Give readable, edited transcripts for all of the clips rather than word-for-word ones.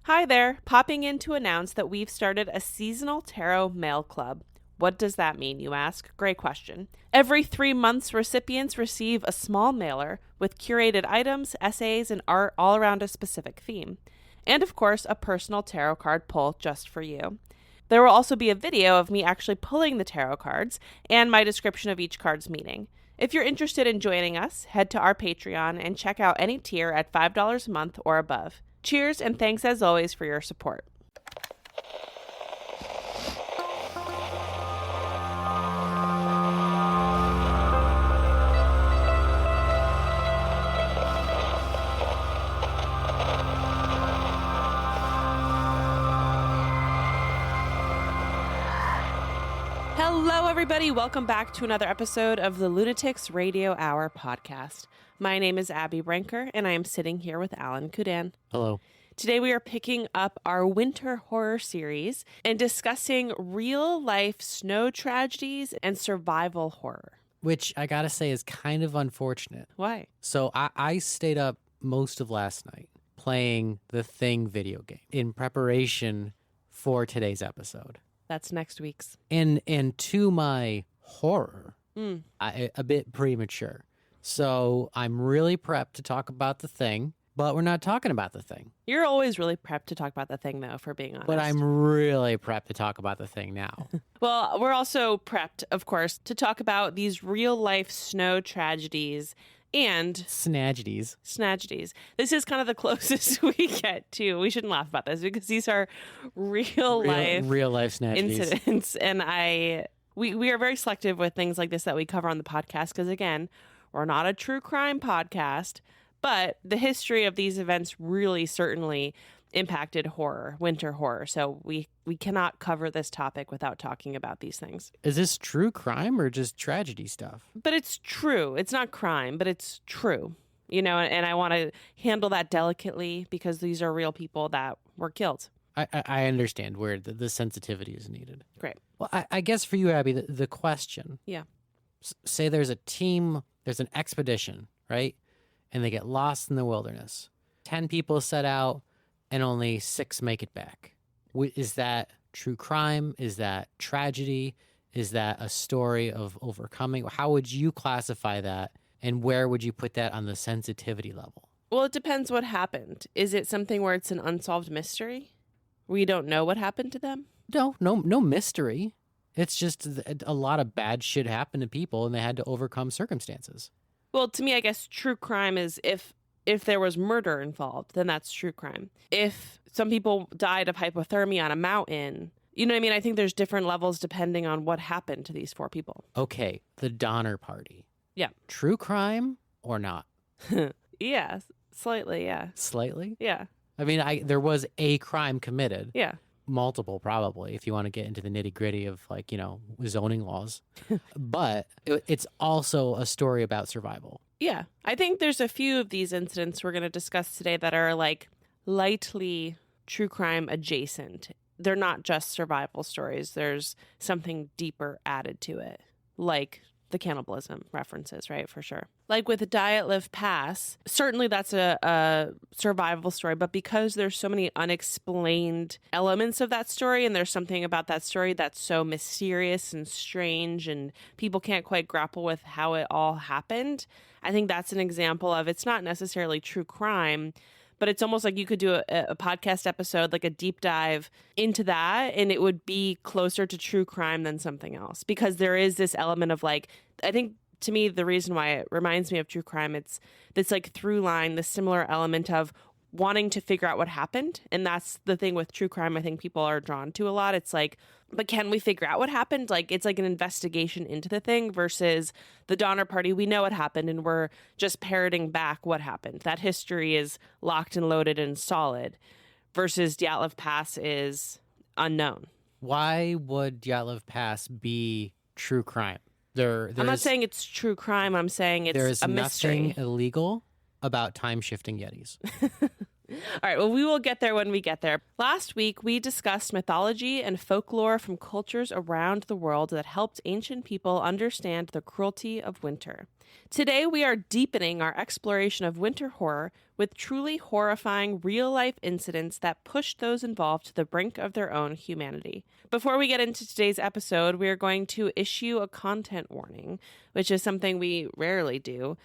Hi there, popping in to announce that we've started a seasonal tarot mail club. What does that mean, you ask? Great question. Every 3 months, recipients receive a small mailer with curated items, essays, and art all around a specific theme. And of course, a personal tarot card pull just for you. There will also be a video of me actually pulling the tarot cards and my description of each card's meaning. If you're interested in joining us, head to our Patreon and check out any tier at $5 a month or above. Cheers, and thanks as always for your support. Hello, everybody. Welcome back to another episode of the Lunatics Radio Hour podcast. My name is Abby Brinker, and I am sitting here with Alan Kudan. Hello. Today we are picking up our winter horror series and discussing real-life snow tragedies and survival horror. Which I gotta say is kind of unfortunate. Why? So I stayed up most of last night playing the Thing video game in preparation for today's episode. That's next week's. And to my horror, a bit premature. So I'm really prepped to talk about the Thing, but we're not talking about the Thing. You're always really prepped to talk about the Thing, though, if we're being honest. But I'm really prepped to talk about the Thing now. Well, we're also prepped, of course, to talk about these real-life snow tragedies and Snagedies. This is kind of the closest we get to. We shouldn't laugh about this because these are real life Snagedies incidents, and we are very selective with things like this that we cover on the podcast because, again, we're not a true crime podcast, but the history of these events really certainly impacted winter horror. So we cannot cover this topic without talking about these things. Is this true crime or just tragedy stuff? But it's true. It's not crime, but it's true. You know, and I want to handle that delicately because these are real people that were killed. I understand where the sensitivity is needed. Great. Well, I guess for you, Abby, the question. Yeah. Say there's a team, there's an expedition, right? And they get lost in the wilderness. 10 people set out and only 6 make it back. Is that true crime? Is that tragedy? Is that a story of overcoming? How would you classify that? And where would you put that on the sensitivity level? Well, it depends what happened. Is it something where it's an unsolved mystery? We don't know what happened to them? No mystery. It's just a lot of bad shit happened to people and they had to overcome circumstances. Well, to me, I guess true crime is if there was murder involved, then that's true crime. If some people died of hypothermia on a mountain, you know what I mean? I think there's different levels depending on what happened to these 4 people. Okay, the Donner Party. Yeah. True crime or not? Yeah, slightly, yeah. Slightly? Yeah. I mean, there was a crime committed. Yeah. Multiple, probably, if you want to get into the nitty gritty of, like, you know, zoning laws. But it's also a story about survival. Yeah. I think there's a few of these incidents we're going to discuss today that are, like, lightly true crime adjacent. They're not just survival stories. There's something deeper added to it, like the cannibalism references, right? For sure. Like with Diet, Live, Pass, certainly that's a survival story, but because there's so many unexplained elements of that story, and there's something about that story that's so mysterious and strange, and people can't quite grapple with how it all happened, I think that's an example of it's not necessarily true crime, but it's almost like you could do a podcast episode, like a deep dive into that, and it would be closer to true crime than something else. Because there is this element of, like, I think, to me, the reason why it reminds me of true crime, it's this, like, through line, the similar element of wanting to figure out what happened. And that's the thing with true crime I think people are drawn to a lot. It's like, but can we figure out what happened? Like, it's like an investigation into the thing versus the Donner Party. We know what happened and we're just parroting back what happened. That history is locked and loaded and solid versus Dyatlov Pass is unknown. Why would Dyatlov Pass be true crime? I'm not saying it's true crime. I'm saying it's a mystery. There is nothing illegal about time-shifting Yetis. right, well, we will get there when we get there. Last week, we discussed mythology and folklore from cultures around the world that helped ancient people understand the cruelty of winter. Today, we are deepening our exploration of winter horror with truly horrifying real-life incidents that pushed those involved to the brink of their own humanity. Before we get into today's episode, we are going to issue a content warning, which is something we rarely do.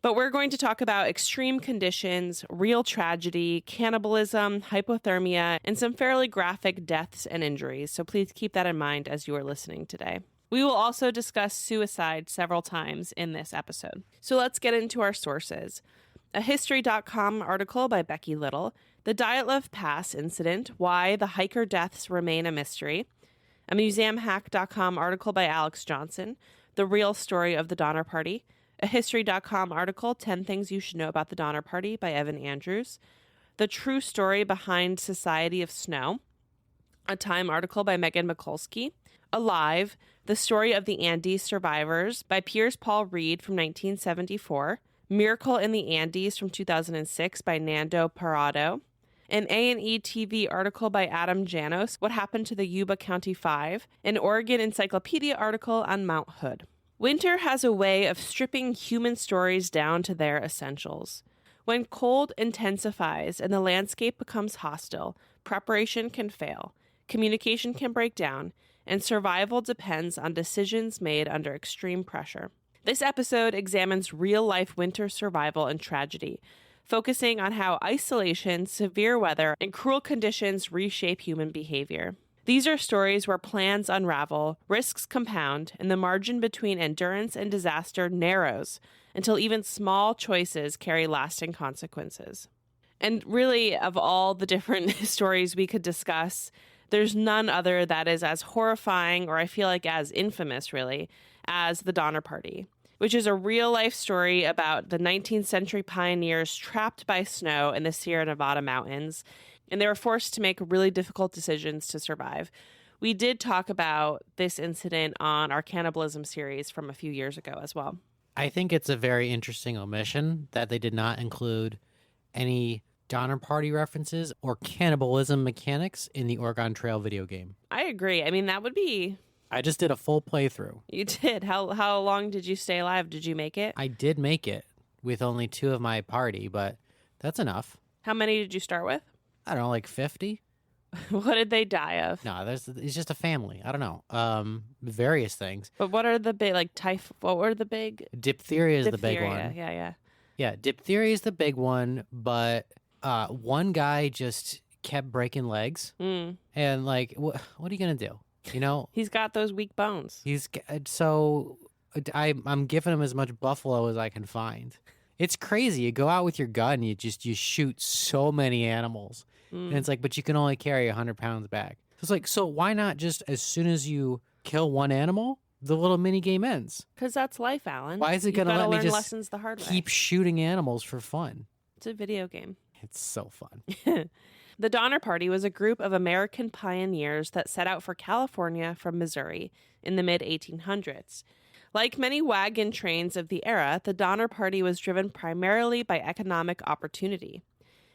But we're going to talk about extreme conditions, real tragedy, cannibalism, hypothermia, and some fairly graphic deaths and injuries. So please keep that in mind as you are listening today. We will also discuss suicide several times in this episode. So let's get into our sources. A History.com article by Becky Little, the Dyatlov Pass incident, why the hiker deaths remain a mystery. A MuseumHack.com article by Alex Johnson, the real story of the Donner Party. A History.com article, 10 Things You Should Know About the Donner Party by Evan Andrews. The True Story Behind Society of Snow. A Time article by Megan Mikulski. Alive, The Story of the Andes Survivors by Piers Paul Reed from 1974. Miracle in the Andes from 2006 by Nando Parrado. An A&E TV article by Adam Janos, What Happened to the Yuba County Five. An Oregon Encyclopedia article on Mount Hood. Winter has a way of stripping human stories down to their essentials. When cold intensifies and the landscape becomes hostile, preparation can fail, communication can break down, and survival depends on decisions made under extreme pressure. This episode examines real-life winter survival and tragedy, focusing on how isolation, severe weather, and cruel conditions reshape human behavior. These are stories where plans unravel, risks compound, and the margin between endurance and disaster narrows until even small choices carry lasting consequences. And really, of all the different stories we could discuss, there's none other that is as horrifying, or I feel like as infamous, really, as the Donner Party, which is a real-life story about the 19th century pioneers trapped by snow in the Sierra Nevada mountains, and they were forced to make really difficult decisions to survive. We did talk about this incident on our cannibalism series from a few years ago as well. I think it's a very interesting omission that they did not include any Donner Party references or cannibalism mechanics in the Oregon Trail video game. I agree. I mean, that would be... I just did a full playthrough. You did? How long did you stay alive? Did you make it? I did make it with only 2 of my party, but that's enough. How many did you start with? I don't know, like 50? What did they die of? No, it's just a family. I don't know. Various things. But what are the big, like, what were the big? Diphtheria is the big one. Yeah. Yeah, diphtheria is the big one, but one guy just kept breaking legs. And, like, what are you going to do? You know? He's got those weak bones. I'm giving him as much buffalo as I can find. It's crazy. You go out with your gun, you shoot so many animals. And it's like, but you can only carry 100 pounds back. So it's like, so why not just as soon as you kill one animal, the little mini game ends? Because that's life, Alan. Why is it going to let me just lessons the hard keep shooting animals for fun? It's a video game. It's so fun. The Donner Party was a group of American pioneers that set out for California from Missouri in the mid-1800s. Like many wagon trains of the era, the Donner Party was driven primarily by economic opportunity.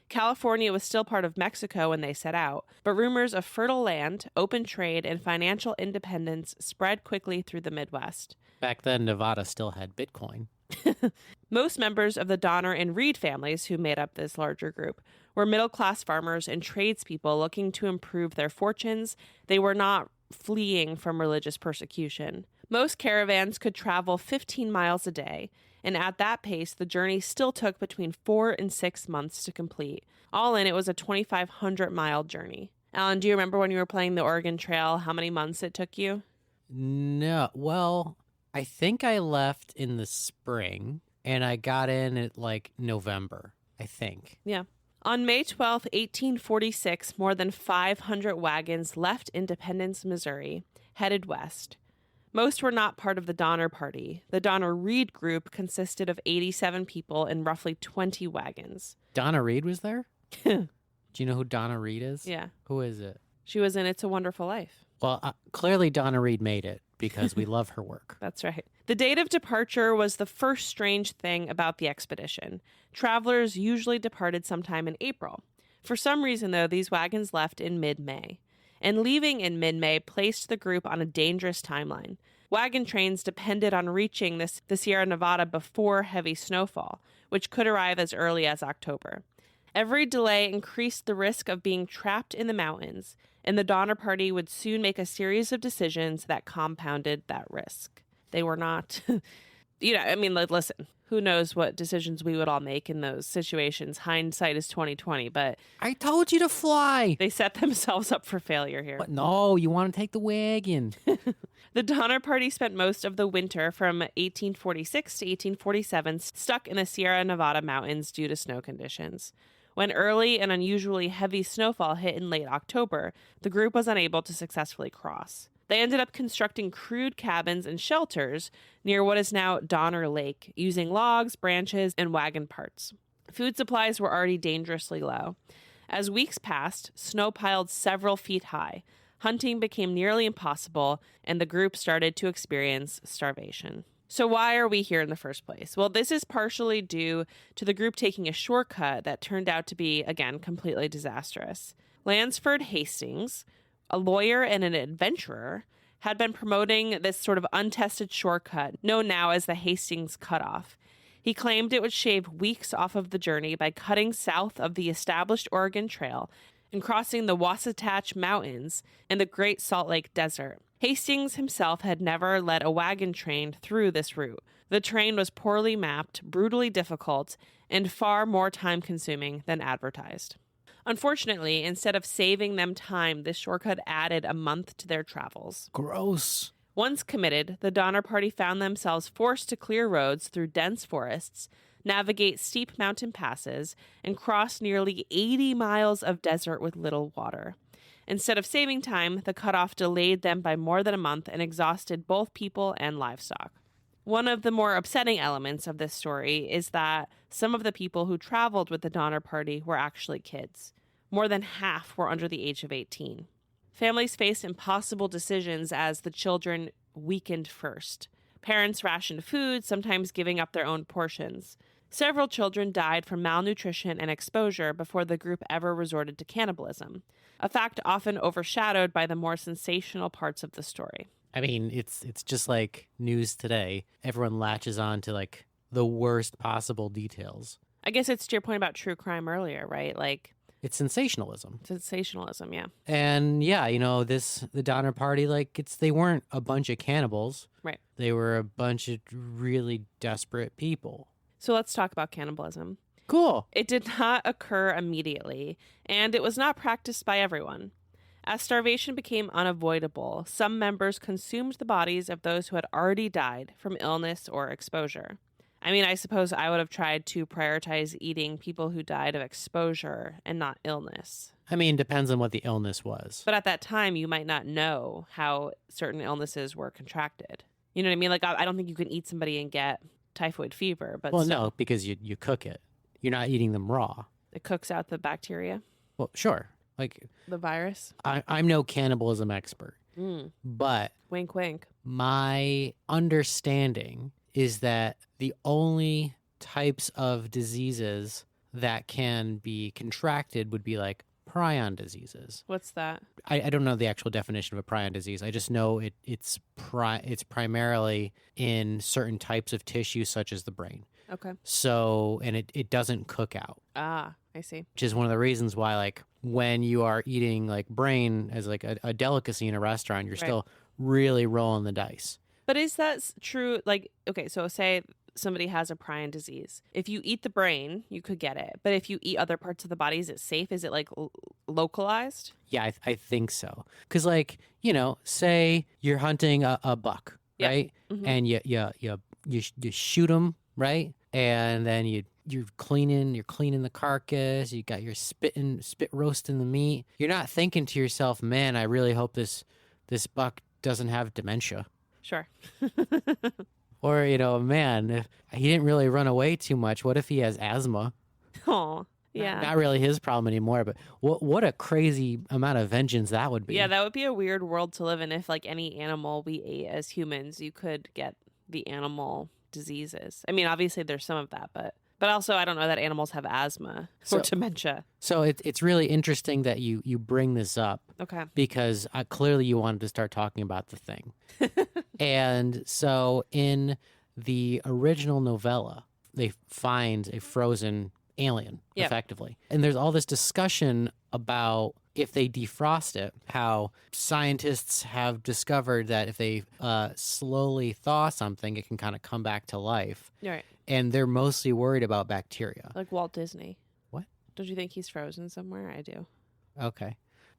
California was still part of Mexico when they set out, but rumors of fertile land, open trade, and financial independence spread quickly through the Midwest. Back then, Nevada still had Bitcoin. Most members of the Donner and Reed families who made up this larger group were middle-class farmers and tradespeople looking to improve their fortunes. They were not fleeing from religious persecution. Most caravans could travel 15 miles a day, and at that pace, the journey still took between 4 and 6 months to complete. All in, it was a 2,500-mile journey. Alan, do you remember when you were playing the Oregon Trail, how many months it took you? No. Well, I think I left in the spring, and I got in at, like, November, I think. Yeah. On May 12, 1846, more than 500 wagons left Independence, Missouri, headed west. Most were not part of the Donner Party. The Donner Reed group consisted of 87 people and roughly 20 wagons. Donna Reed was there? Do you know who Donna Reed is? Yeah. Who is it? She was in It's a Wonderful Life. Well, clearly Donna Reed made it because we love her work. That's right. The date of departure was the first strange thing about the expedition. Travelers usually departed sometime in April. For some reason, though, these wagons left in mid-May. And leaving in mid-May placed the group on a dangerous timeline. Wagon trains depended on reaching the Sierra Nevada before heavy snowfall, which could arrive as early as October. Every delay increased the risk of being trapped in the mountains, and the Donner Party would soon make a series of decisions that compounded that risk. They were not, listen, who knows what decisions we would all make in those situations. Hindsight is 20/20, but I told you to fly. they set themselves up for failure here. But no, you want to take the wagon. The Donner Party spent most of the winter from 1846 to 1847 stuck in the Sierra Nevada mountains due to snow conditions. When early and unusually heavy snowfall hit in late October, the group was unable to successfully cross. They ended up constructing crude cabins and shelters near what is now Donner Lake, using logs, branches, and wagon parts. Food supplies were already dangerously low. As weeks passed, snow piled several feet high. Hunting became nearly impossible, and the group started to experience starvation. So why are we here in the first place? Well, this is partially due to the group taking a shortcut that turned out to be, again, completely disastrous. Lansford Hastings, a lawyer and an adventurer, had been promoting this sort of untested shortcut, known now as the Hastings Cutoff. He claimed it would shave weeks off of the journey by cutting south of the established Oregon Trail and crossing the Wasatch Mountains and the Great Salt Lake Desert. Hastings himself had never led a wagon train through this route. The terrain was poorly mapped, brutally difficult, and far more time-consuming than advertised. Unfortunately, instead of saving them time, this shortcut added a month to their travels. Gross. Once committed, the Donner Party found themselves forced to clear roads through dense forests, navigate steep mountain passes, and cross nearly 80 miles of desert with little water. Instead of saving time, the cutoff delayed them by more than a month and exhausted both people and livestock. One of the more upsetting elements of this story is that some of the people who traveled with the Donner Party were actually kids. More than half were under the age of 18. Families faced impossible decisions as the children weakened first. Parents rationed food, sometimes giving up their own portions. Several children died from malnutrition and exposure before the group ever resorted to cannibalism, a fact often overshadowed by the more sensational parts of the story. I mean, it's just like news today. Everyone latches on to like the worst possible details. I guess it's to your point about true crime earlier, right? Like, it's sensationalism. Sensationalism, yeah. And yeah, the Donner Party, they weren't a bunch of cannibals. Right. They were a bunch of really desperate people. So let's talk about cannibalism. Cool. It did not occur immediately, and it was not practiced by everyone. As starvation became unavoidable, some members consumed the bodies of those who had already died from illness or exposure. I mean, I suppose I would have tried to prioritize eating people who died of exposure and not illness. I mean, depends on what the illness was. But at that time, you might not know how certain illnesses were contracted. You know what I mean? Like, I don't think you can eat somebody and get typhoid fever. But well, no, because you cook it. You're not eating them raw. It cooks out the bacteria. Well, sure. Like the virus. I'm no cannibalism expert, but wink, wink. My understanding is that the only types of diseases that can be contracted would be like prion diseases. What's that? I don't know the actual definition of a prion disease. I just know it's primarily in certain types of tissue, such as the brain. Okay. So, and it doesn't cook out. Ah, I see. Which is one of the reasons why, like, when you are eating like brain as like a delicacy in a restaurant, you're still really rolling the dice. But is that true? Like, okay, so say somebody has a prion disease. If you eat the brain, you could get it. But if you eat other parts of the body, is it safe? Is it like localized? Yeah, I think so. Because, like, say you're hunting a buck, right? Mm-hmm. And you shoot him, right? And then you're cleaning the carcass. You got your spit roasting the meat. You're not thinking to yourself, man, I really hope this buck doesn't have dementia. Sure. Or, man, if he didn't really run away too much. What if he has asthma? Oh, yeah. Not really his problem anymore, but what a crazy amount of vengeance that would be. Yeah, that would be a weird world to live in if, like, any animal we ate as humans, you could get the animal diseases. I mean, obviously there's some of that, but But also, I don't know that animals have asthma or dementia. So it's really interesting that you bring this up. Okay. Because clearly you wanted to start talking about the thing. And so in the original novella, they find a frozen alien, effectively. And there's all this discussion about if they defrost it, how scientists have discovered that if they slowly thaw something, it can kind of come back to life. Right. And they're mostly worried about bacteria. Like Walt Disney. What? Don't you think he's frozen somewhere? I do. Okay.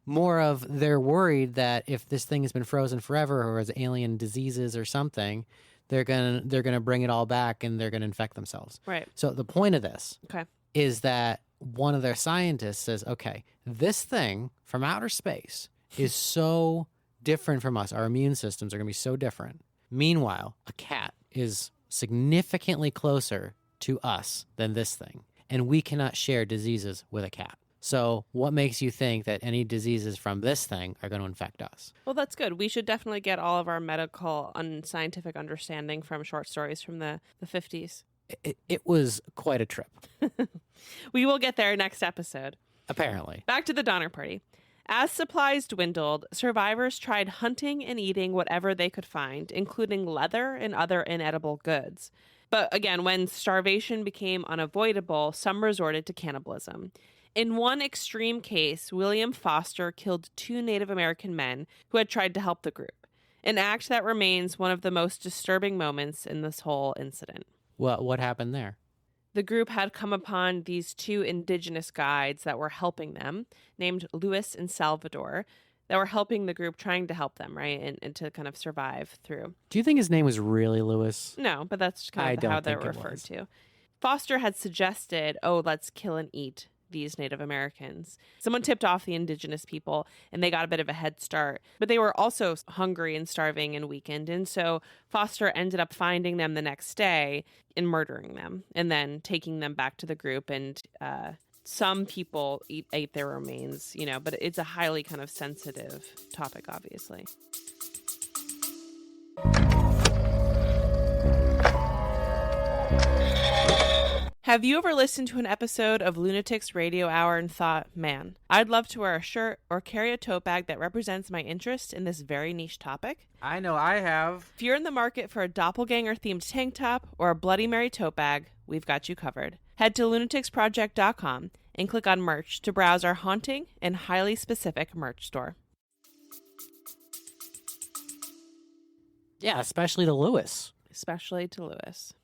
More of they're worried that if this thing has been frozen forever or has alien diseases or something, they're gonna bring it all back and they're gonna infect themselves. Right. So the point of this Okay. is that one of their scientists says, okay, this thing from outer space is so different from us. Our immune systems are gonna be so different. Meanwhile, a cat is significantly closer to us than this thing, and we cannot share diseases with a cat. So what makes you think that any diseases from this thing are going to infect us? Well, that's good. We should definitely get all of our medical and scientific understanding from short stories from the 50s. It was quite a trip. We will get there next episode. Apparently. Back to the Donner Party. As supplies dwindled, survivors tried hunting and eating whatever they could find, including leather and other inedible goods. But again, when starvation became unavoidable, some resorted to cannibalism. In one extreme case, William Foster killed 2 Native American men who had tried to help the group, an act that remains one of the most disturbing moments in this whole incident. What happened there? The group had come upon these 2 indigenous guides that were helping them, named Luis and Salvador, that were helping the group, trying to help them, right, and to kind of survive through. Do you think his name was really Louis? No, but that's kind of how they're referred to. Foster had suggested, let's kill and eat these Native Americans. Someone tipped off the indigenous people and they got a bit of a head start, but they were also hungry and starving and weakened. And so Foster ended up finding them the next day and murdering them and then taking them back to the group. And some people ate their remains, but it's a highly kind of sensitive topic, obviously. Have you ever listened to an episode of Lunatics Radio Hour and thought, man, I'd love to wear a shirt or carry a tote bag that represents my interest in this very niche topic? I know I have. If you're in the market for a doppelganger-themed tank top or a Bloody Mary tote bag, we've got you covered. Head to lunaticsproject.com and click on merch to browse our haunting and highly specific merch store. Yeah, especially to Louis. Especially to Louis.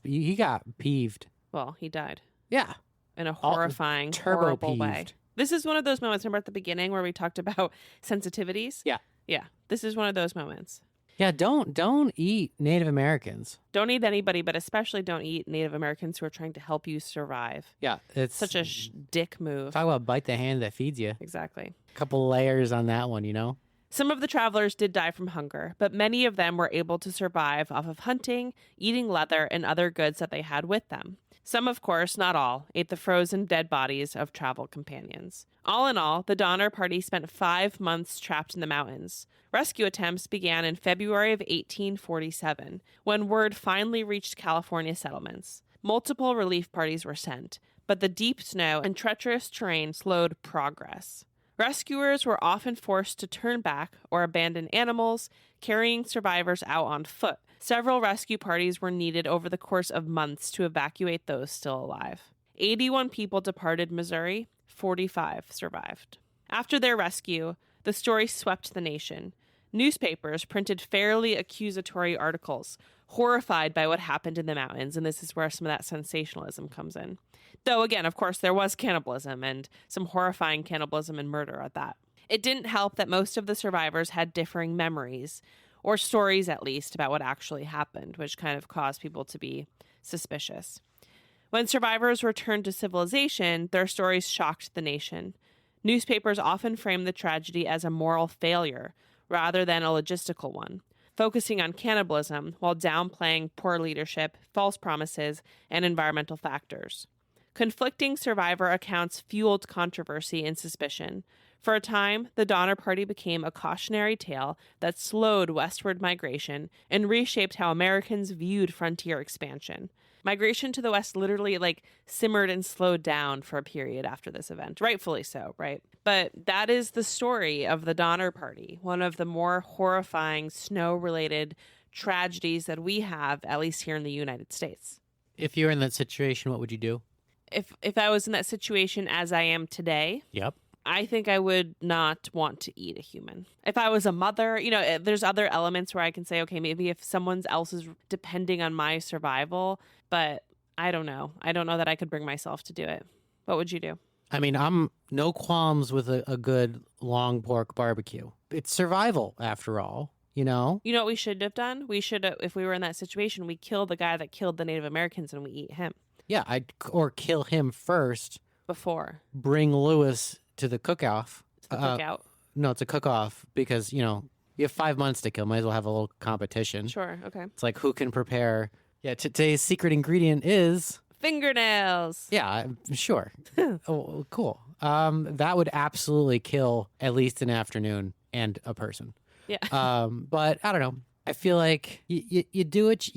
He got peeved. Well, he died. Yeah. In a horrifying, horrible way. This is one of those moments, remember at the beginning where we talked about sensitivities? Yeah. Yeah. This is one of those moments. Yeah, don't eat Native Americans. Don't eat anybody, but especially don't eat Native Americans who are trying to help you survive. Yeah. It's such a dick move. Talk about bite the hand that feeds you. Exactly. A couple layers on that one, Some of the travelers did die from hunger, but many of them were able to survive off of hunting, eating leather, and other goods that they had with them. Some, of course, not all, ate the frozen dead bodies of travel companions. All in all, the Donner Party spent 5 months trapped in the mountains. Rescue attempts began in February of 1847, when word finally reached California settlements. Multiple relief parties were sent, but the deep snow and treacherous terrain slowed progress. Rescuers were often forced to turn back or abandon animals, carrying survivors out on foot. Several rescue parties were needed over the course of months to evacuate those still alive. 81 people departed Missouri, 45 survived. After their rescue, the story swept the nation. Newspapers printed fairly accusatory articles, horrified by what happened in the mountains, and this is where some of that sensationalism comes in. Though, again, of course, there was cannibalism, and some horrifying cannibalism and murder at that. It didn't help that most of the survivors had differing memories, or stories at least, about what actually happened, which kind of caused people to be suspicious. When survivors returned to civilization, their stories shocked the nation. Newspapers often framed the tragedy as a moral failure, rather than a logistical one, focusing on cannibalism while downplaying poor leadership, false promises, and environmental factors. Conflicting survivor accounts fueled controversy and suspicion. For a time, the Donner Party became a cautionary tale that slowed westward migration and reshaped how Americans viewed frontier expansion. Migration to the West literally like simmered and slowed down for a period after this event, rightfully so, right? But that is the story of the Donner Party, one of the more horrifying snow-related tragedies that we have, at least here in the United States. If you were in that situation, what would you do? If I was in that situation as I am today, Yep. I think I would not want to eat a human. If I was a mother, there's other elements where I can say, okay, maybe if someone else is depending on my survival, but I don't know. I don't know that I could bring myself to do it. What would you do? I mean, I'm no qualms with a good long pork barbecue. It's survival, after all, you know? You know what we should have done? We should have, if we were in that situation, we kill the guy that killed the Native Americans and we eat him. Yeah, or kill him first. Before. Bring Lewis to the cook-off. The cookout. No, it's a cook-off because, you have 5 months to kill. Might as well have a little competition. Sure, okay. It's like who can prepare. Yeah, today's secret ingredient is... fingernails. Yeah, sure. Oh, cool. That would absolutely kill at least an afternoon and a person. Yeah. But I don't know. I feel like you do what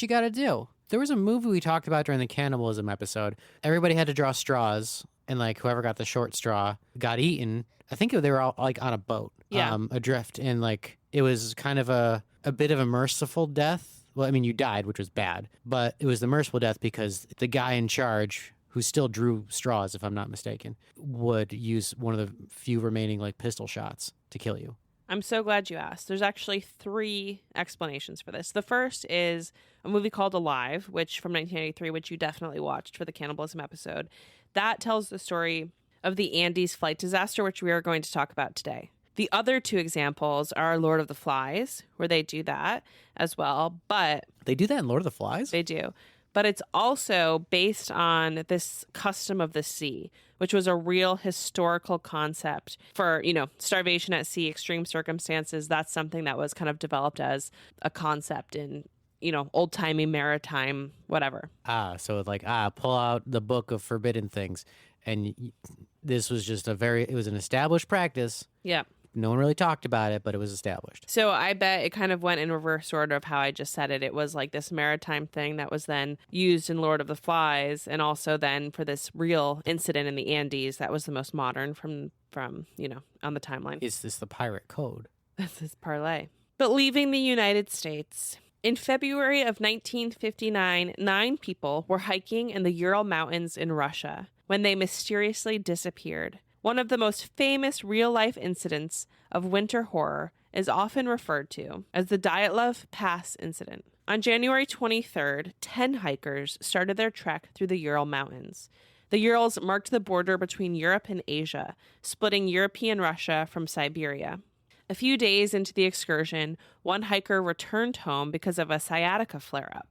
you got to do. There was a movie we talked about during the cannibalism episode. Everybody had to draw straws, and like whoever got the short straw got eaten. I think they were all like on a boat, adrift, and like it was kind of a bit of a merciful death. Well, I mean, you died, which was bad, but it was the merciful death because the guy in charge, who still drew straws, if I'm not mistaken, would use one of the few remaining like pistol shots to kill you. I'm so glad you asked. There's actually 3 explanations for this. The first is a movie called Alive, which from 1983, which you definitely watched for the cannibalism episode. That tells the story of the Andes flight disaster, which we are going to talk about today. The other 2 examples are Lord of the Flies, where they do that as well, but... They do that in Lord of the Flies? They do. But it's also based on this custom of the sea, which was a real historical concept for, starvation at sea, extreme circumstances. That's something that was kind of developed as a concept in, old-timey maritime, whatever. So like, pull out the book of forbidden things. And this was just it was an established practice. Yeah. No one really talked about it, but it was established. So I bet it kind of went in reverse order of how I just said it. It was like this maritime thing that was then used in Lord of the Flies, and also then for this real incident in the Andes that was the most modern from on the timeline. Is this the pirate code? This is parlay. But leaving the United States. In February of 1959, 9 people were hiking in the Ural Mountains in Russia when they mysteriously disappeared. One of the most famous real-life incidents of winter horror is often referred to as the Dyatlov Pass incident. On January 23rd, 10 hikers started their trek through the Ural Mountains. The Urals marked the border between Europe and Asia, splitting European Russia from Siberia. A few days into the excursion, one hiker returned home because of a sciatica flare-up.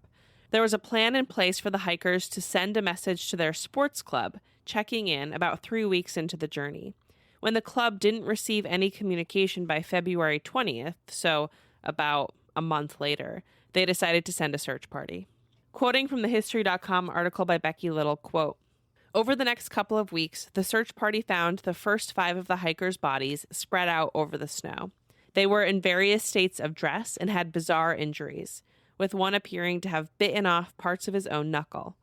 There was a plan in place for the hikers to send a message to their sports club, checking in about 3 weeks into the journey. When the club didn't receive any communication by February 20th, so about a month later, they decided to send a search party. Quoting from the History.com article by Becky Little, quote, "Over the next couple of weeks, the search party found the first 5 of the hikers' bodies spread out over the snow. They were in various states of dress and had bizarre injuries, with one appearing to have bitten off parts of his own knuckle.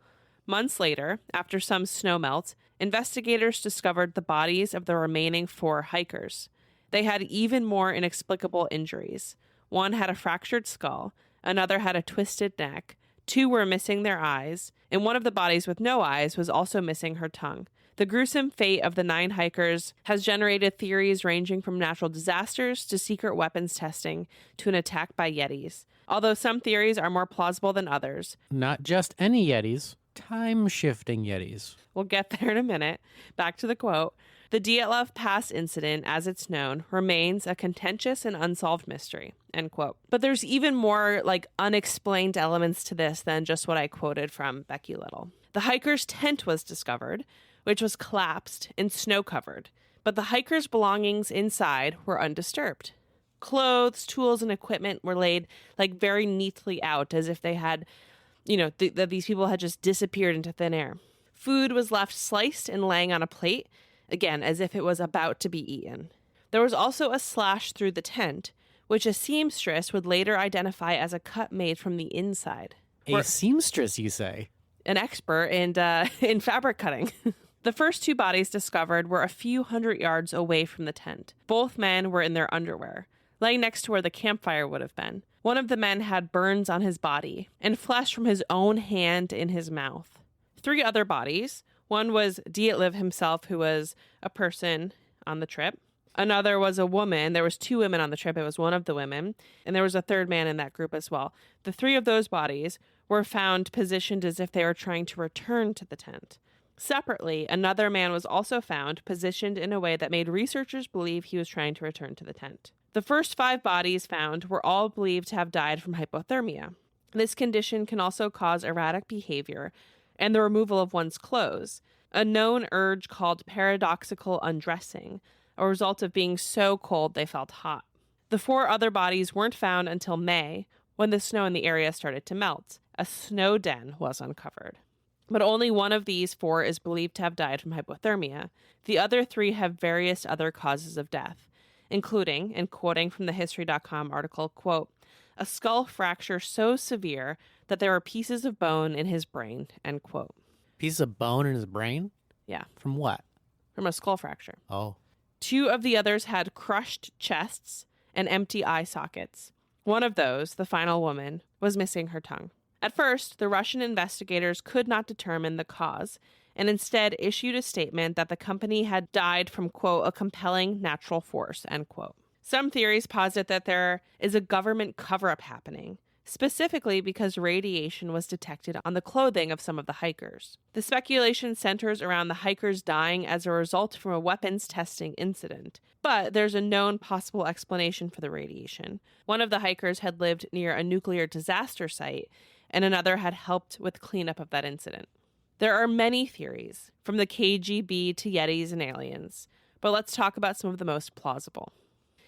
Months later, after some snow melt, investigators discovered the bodies of the remaining 4 hikers. They had even more inexplicable injuries. One had a fractured skull, another had a twisted neck, 2 were missing their eyes, and one of the bodies with no eyes was also missing her tongue. The gruesome fate of the 9 hikers has generated theories ranging from natural disasters to secret weapons testing to an attack by Yetis. Although some theories are more plausible than others. Not just any Yetis. Time-shifting Yetis. We'll get there in a minute. Back to the quote. The Dyatlov Pass incident, as it's known, remains a contentious and unsolved mystery, end quote. But there's even more unexplained elements to this than just what I quoted from Becky Little. The hiker's tent was discovered, which was collapsed and snow-covered, but the hiker's belongings inside were undisturbed. Clothes, tools, and equipment were laid very neatly out as if they had that these people had just disappeared into thin air. Food was left sliced and laying on a plate, again, as if it was about to be eaten. There was also a slash through the tent, which a seamstress would later identify as a cut made from the inside. A seamstress, you say? an expert in fabric cutting. The first two bodies discovered were a few hundred yards away from the tent. Both men were in their underwear, laying next to where the campfire would have been. One of the men had burns on his body and flesh from his own hand in his mouth. 3 other bodies. One was Dietlib himself, who was a person on the trip. Another was a woman. There was 2 women on the trip. It was one of the women. And there was a third man in that group as well. The 3 of those bodies were found positioned as if they were trying to return to the tent. Separately, another man was also found positioned in a way that made researchers believe he was trying to return to the tent. The first 5 bodies found were all believed to have died from hypothermia. This condition can also cause erratic behavior and the removal of one's clothes, a known urge called paradoxical undressing, a result of being so cold they felt hot. The 4 other bodies weren't found until May, when the snow in the area started to melt. A snow den was uncovered. But only one of these 4 is believed to have died from hypothermia. The other 3 have various other causes of death, including, and quoting from the History.com article, quote, a skull fracture so severe that there were pieces of bone in his brain, end quote. Pieces of bone in his brain? Yeah. From what? From a skull fracture. Oh. 2 of the others had crushed chests and empty eye sockets. One of those, the final woman, was missing her tongue. At first, the Russian investigators could not determine the cause and instead issued a statement that the company had died from, quote, a compelling natural force, end quote. Some theories posit that there is a government cover-up happening, specifically because radiation was detected on the clothing of some of the hikers. The speculation centers around the hikers dying as a result from a weapons testing incident, but there's a known possible explanation for the radiation. One of the hikers had lived near a nuclear disaster site, and another had helped with cleanup of that incident. There are many theories, from the KGB to Yetis and aliens, but let's talk about some of the most plausible.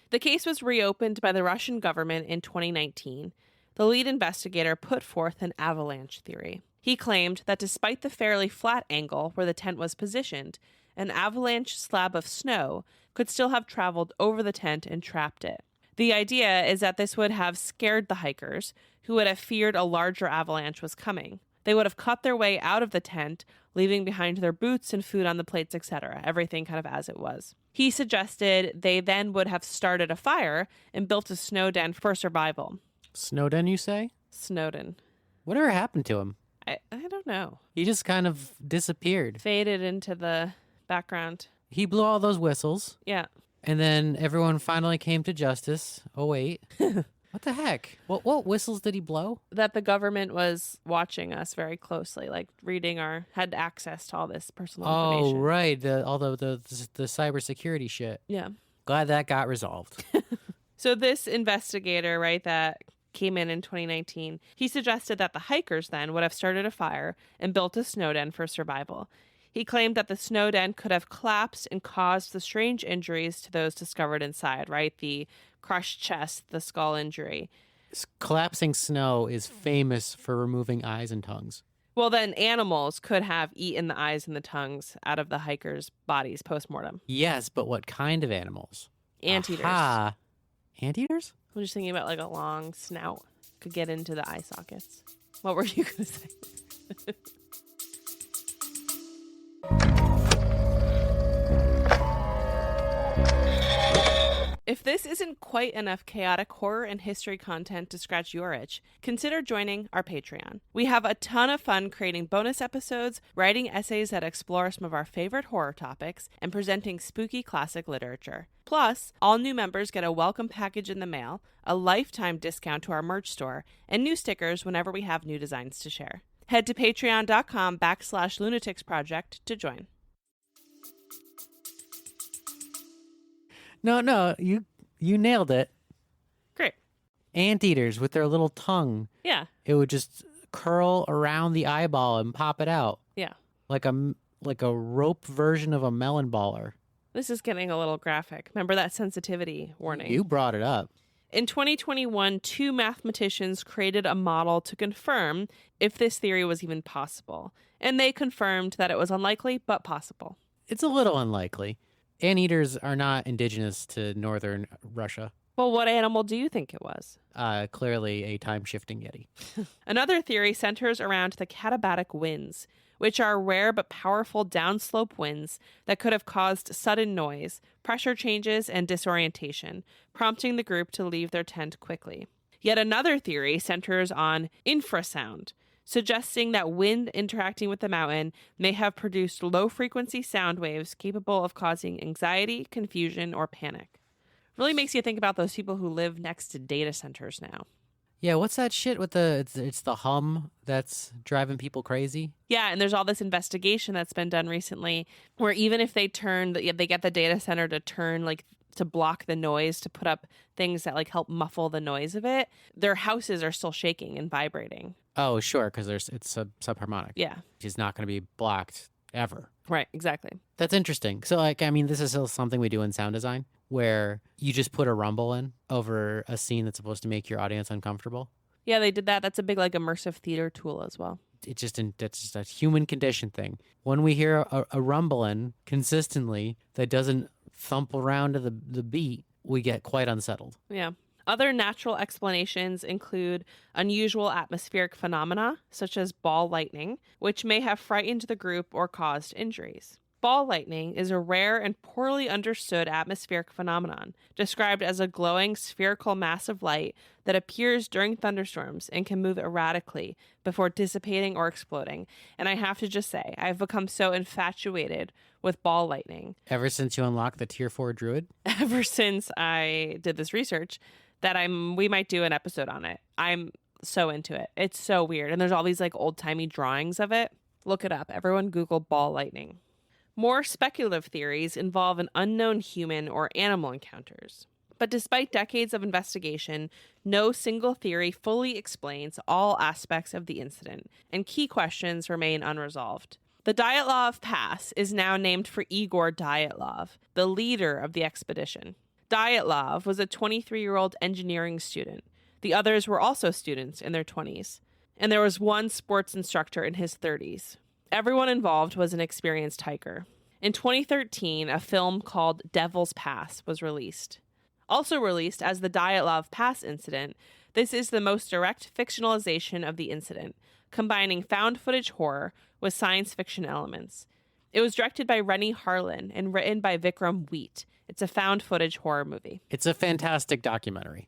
The case was reopened by the Russian government in 2019. The lead investigator put forth an avalanche theory. He claimed that despite the fairly flat angle where the tent was positioned, an avalanche slab of snow could still have traveled over the tent and trapped it. The idea is that this would have scared the hikers, who would have feared a larger avalanche was coming. They would have cut their way out of the tent, leaving behind their boots and food on the plates, etc., everything kind of as it was. He suggested they then would have started a fire and built a snow den for survival. Snowden, you say? Snowden. Whatever happened to him? I don't know. He just kind of disappeared. Faded into the background. He blew all those whistles. Yeah. And then everyone finally came to justice. Oh, wait. What the heck? What whistles did he blow? That the government was watching us very closely, like had access to all this personal information. Oh, right. All the cybersecurity shit. Yeah. Glad that got resolved. So this investigator, right, that came in 2019, he suggested that the hikers then would have started a fire and built a snow den for survival. He claimed that the snow den could have collapsed and caused the strange injuries to those discovered inside, right? The crushed chest, the skull injury. Collapsing snow is famous for removing eyes and tongues. Well, then animals could have eaten the eyes and the tongues out of the hikers' bodies post-mortem. Yes, but what kind of animals? Anteaters. Aha. Anteaters? I'm just thinking about like a long snout could get into the eye sockets. What were you going to say? If this isn't quite enough chaotic horror and history content to scratch your itch, consider joining our Patreon. We have a ton of fun creating bonus episodes, writing essays that explore some of our favorite horror topics, and presenting spooky classic literature. Plus, all new members get a welcome package in the mail, a lifetime discount to our merch store, and new stickers whenever we have new designs to share. Head to patreon.com/lunaticsproject to join. No, you nailed it. Great. Anteaters with their little tongue. Yeah. It would just curl around the eyeball and pop it out. Yeah. Like a rope version of a melon baller. This is getting a little graphic. Remember that sensitivity warning? You brought it up. In 2021, 2 mathematicians created a model to confirm if this theory was even possible. And they confirmed that it was unlikely, but possible. It's a little unlikely. Anteaters are not indigenous to northern Russia. Well, what animal do you think it was? Clearly a time-shifting Yeti. Another theory centers around the katabatic winds, which are rare but powerful downslope winds that could have caused sudden noise, pressure changes, and disorientation, prompting the group to leave their tent quickly. Yet another theory centers on infrasound, suggesting that wind interacting with the mountain may have produced low-frequency sound waves capable of causing anxiety, confusion, or panic. Really makes you think about those people who live next to data centers now. Yeah, what's that shit with it's the hum that's driving people crazy? Yeah, and there's all this investigation that's been done recently where even if they get the data center to turn like to block the noise, to put up things that like help muffle the noise of it, their houses are still shaking and vibrating. Oh, sure, because it's a subharmonic. Yeah. Which is not going to be blocked ever. Right, exactly. That's interesting. So, like, I mean, this is still something we do in sound design, where you just put a rumble in over a scene that's supposed to make your audience uncomfortable. Yeah, they did that. That's a big like immersive theater tool as well. That's just a human condition thing. When we hear a rumbling consistently that doesn't thump around to the beat, we get quite unsettled. Yeah. Other natural explanations include unusual atmospheric phenomena, such as ball lightning, which may have frightened the group or caused injuries. Ball lightning is a rare and poorly understood atmospheric phenomenon, described as a glowing spherical mass of light that appears during thunderstorms and can move erratically before dissipating or exploding. And I have to just say, I've become so infatuated with ball lightning. Ever since you unlocked the Tier 4 Druid? Ever since I did this research, that we might do an episode on it. I'm so into it. It's so weird. And there's all these like old-timey drawings of it. Look it up. Everyone Google ball lightning. More speculative theories involve an unknown human or animal encounters. But despite decades of investigation, no single theory fully explains all aspects of the incident, and key questions remain unresolved. The Dyatlov Pass is now named for Igor Dyatlov, the leader of the expedition. Dyatlov was a 23-year-old engineering student. The others were also students in their 20s. And there was one sports instructor in his 30s. Everyone involved was an experienced hiker. In 2013, a film called Devil's Pass was released. Also released as the Dyatlov Pass incident, this is the most direct fictionalization of the incident, combining found footage horror with science fiction elements. It was directed by Rennie Harlan and written by Vikram Wheat. It's a found footage horror movie. It's a fantastic documentary.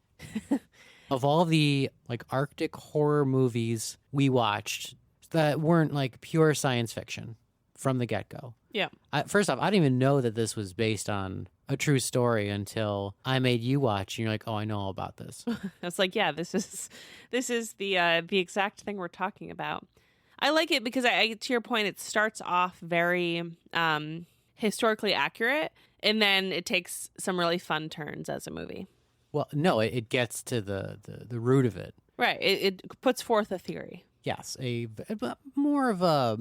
Of all the like Arctic horror movies we watched that weren't like pure science fiction from the get-go. Yeah. First off, I didn't even know that this was based on a true story until I made you watch, and you're like, "Oh, I know all about this." I was like, "Yeah, this is the exact thing we're talking about." I like it because to your point, it starts off very historically accurate, and then it takes some really fun turns as a movie. Well, no, it gets to the root of it. Right. It puts forth a theory. Yes, more of a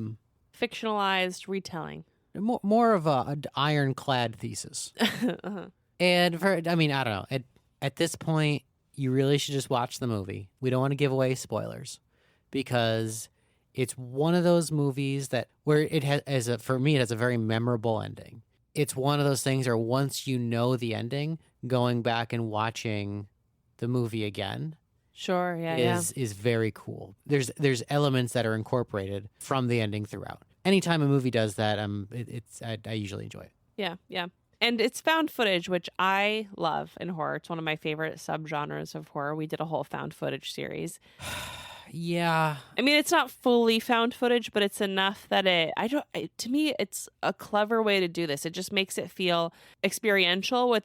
fictionalized retelling. More of an ironclad thesis. Uh-huh. And I don't know. At this point, you really should just watch the movie. We don't want to give away spoilers because it's one of those movies where it has, for me, it has a very memorable ending. It's one of those things where once you know the ending, going back and watching the movie again, sure, yeah, is very cool. There's elements that are incorporated from the ending throughout. Anytime a movie does that, I usually enjoy it. Yeah. And it's found footage, which I love in horror. It's one of my favorite subgenres of horror. We did a whole found footage series. Yeah. I mean, it's not fully found footage, but it's enough that to me, it's a clever way to do this. It just makes it feel experiential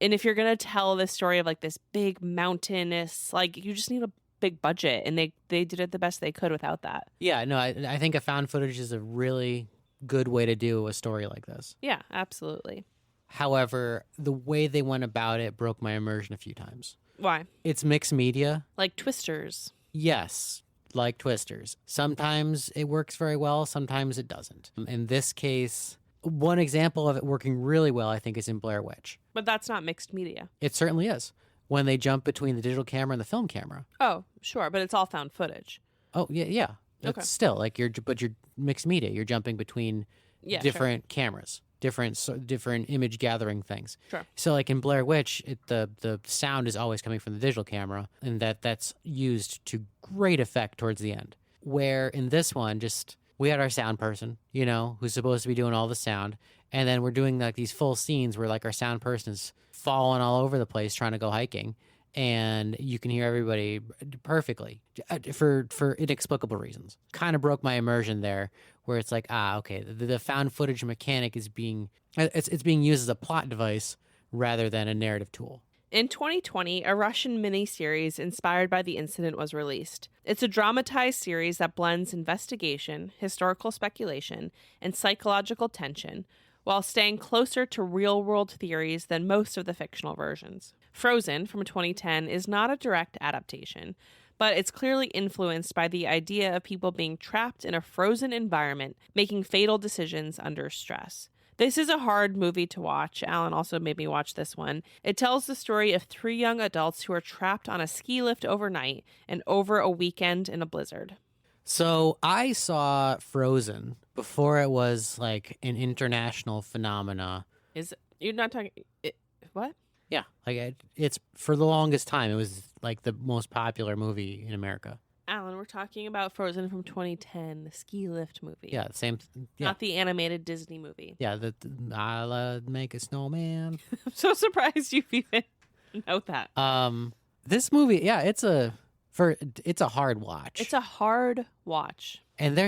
and if you're going to tell this story of like this big mountainous, like you just need a big budget, and they did it the best they could without that. Yeah, no, I think a found footage is a really good way to do a story like this. Yeah, absolutely. However, the way they went about it broke my immersion a few times. Why? It's mixed media. Like Twisters. Yes, like Twisters. Sometimes it works very well, sometimes it doesn't. In this case, one example of it working really well, I think, is in Blair Witch. But that's not mixed media. It certainly is. When they jump between the digital camera and the film camera. Oh, sure, but it's all found footage. Oh, yeah. Okay. Still, like you're mixed media. You're jumping between different cameras. different image gathering things. Sure. So like in Blair Witch, the sound is always coming from the digital camera, and that's used to great effect towards the end. Where in this one, just we had our sound person, who's supposed to be doing all the sound, and then we're doing like these full scenes where like our sound person is falling all over the place trying to go hiking, and you can hear everybody perfectly for inexplicable reasons. Kind of broke my immersion there, where it's like, okay, the found footage mechanic is being used as a plot device rather than a narrative tool. In 2020, a Russian miniseries inspired by the incident was released. It's a dramatized series that blends investigation, historical speculation, and psychological tension, while staying closer to real-world theories than most of the fictional versions. Frozen, from 2010, is not a direct adaptation, but it's clearly influenced by the idea of people being trapped in a frozen environment, making fatal decisions under stress. This is a hard movie to watch. Alan also made me watch this one. It tells the story of 3 young adults who are trapped on a ski lift overnight and over a weekend in a blizzard. So I saw Frozen before it was like an international phenomena. You're not talking... What? Yeah, like it's for the longest time, it was like the most popular movie in America. Alan, we're talking about Frozen from 2010, the ski lift movie. Yeah, same. Yeah. Not the animated Disney movie. Yeah, I'll make a snowman. I'm so surprised you even know that. This movie, yeah, it's a hard watch. It's a hard watch. And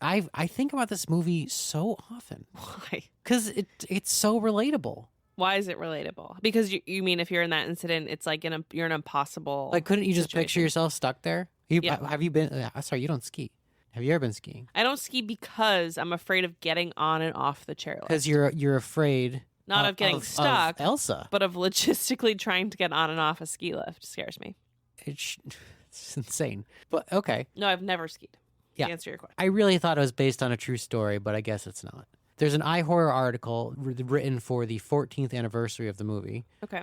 I think about this movie so often. Why? Because it's so relatable. Why is it relatable? Because you mean if you're in that incident, it's like you're an impossible. Like, couldn't you just situation. picture yourself stuck there? Have you been? Sorry, you don't ski. Have you ever been skiing? I don't ski because I'm afraid of getting on and off the chairlift. Because you're afraid. Not of getting stuck, of Elsa, but of logistically trying to get on and off a ski lift. Scares me. It's insane. But okay. No, I've never skied. Yeah. To answer your question. I really thought it was based on a true story, but I guess it's not. There's an iHorror article written for the 14th anniversary of the movie. Okay.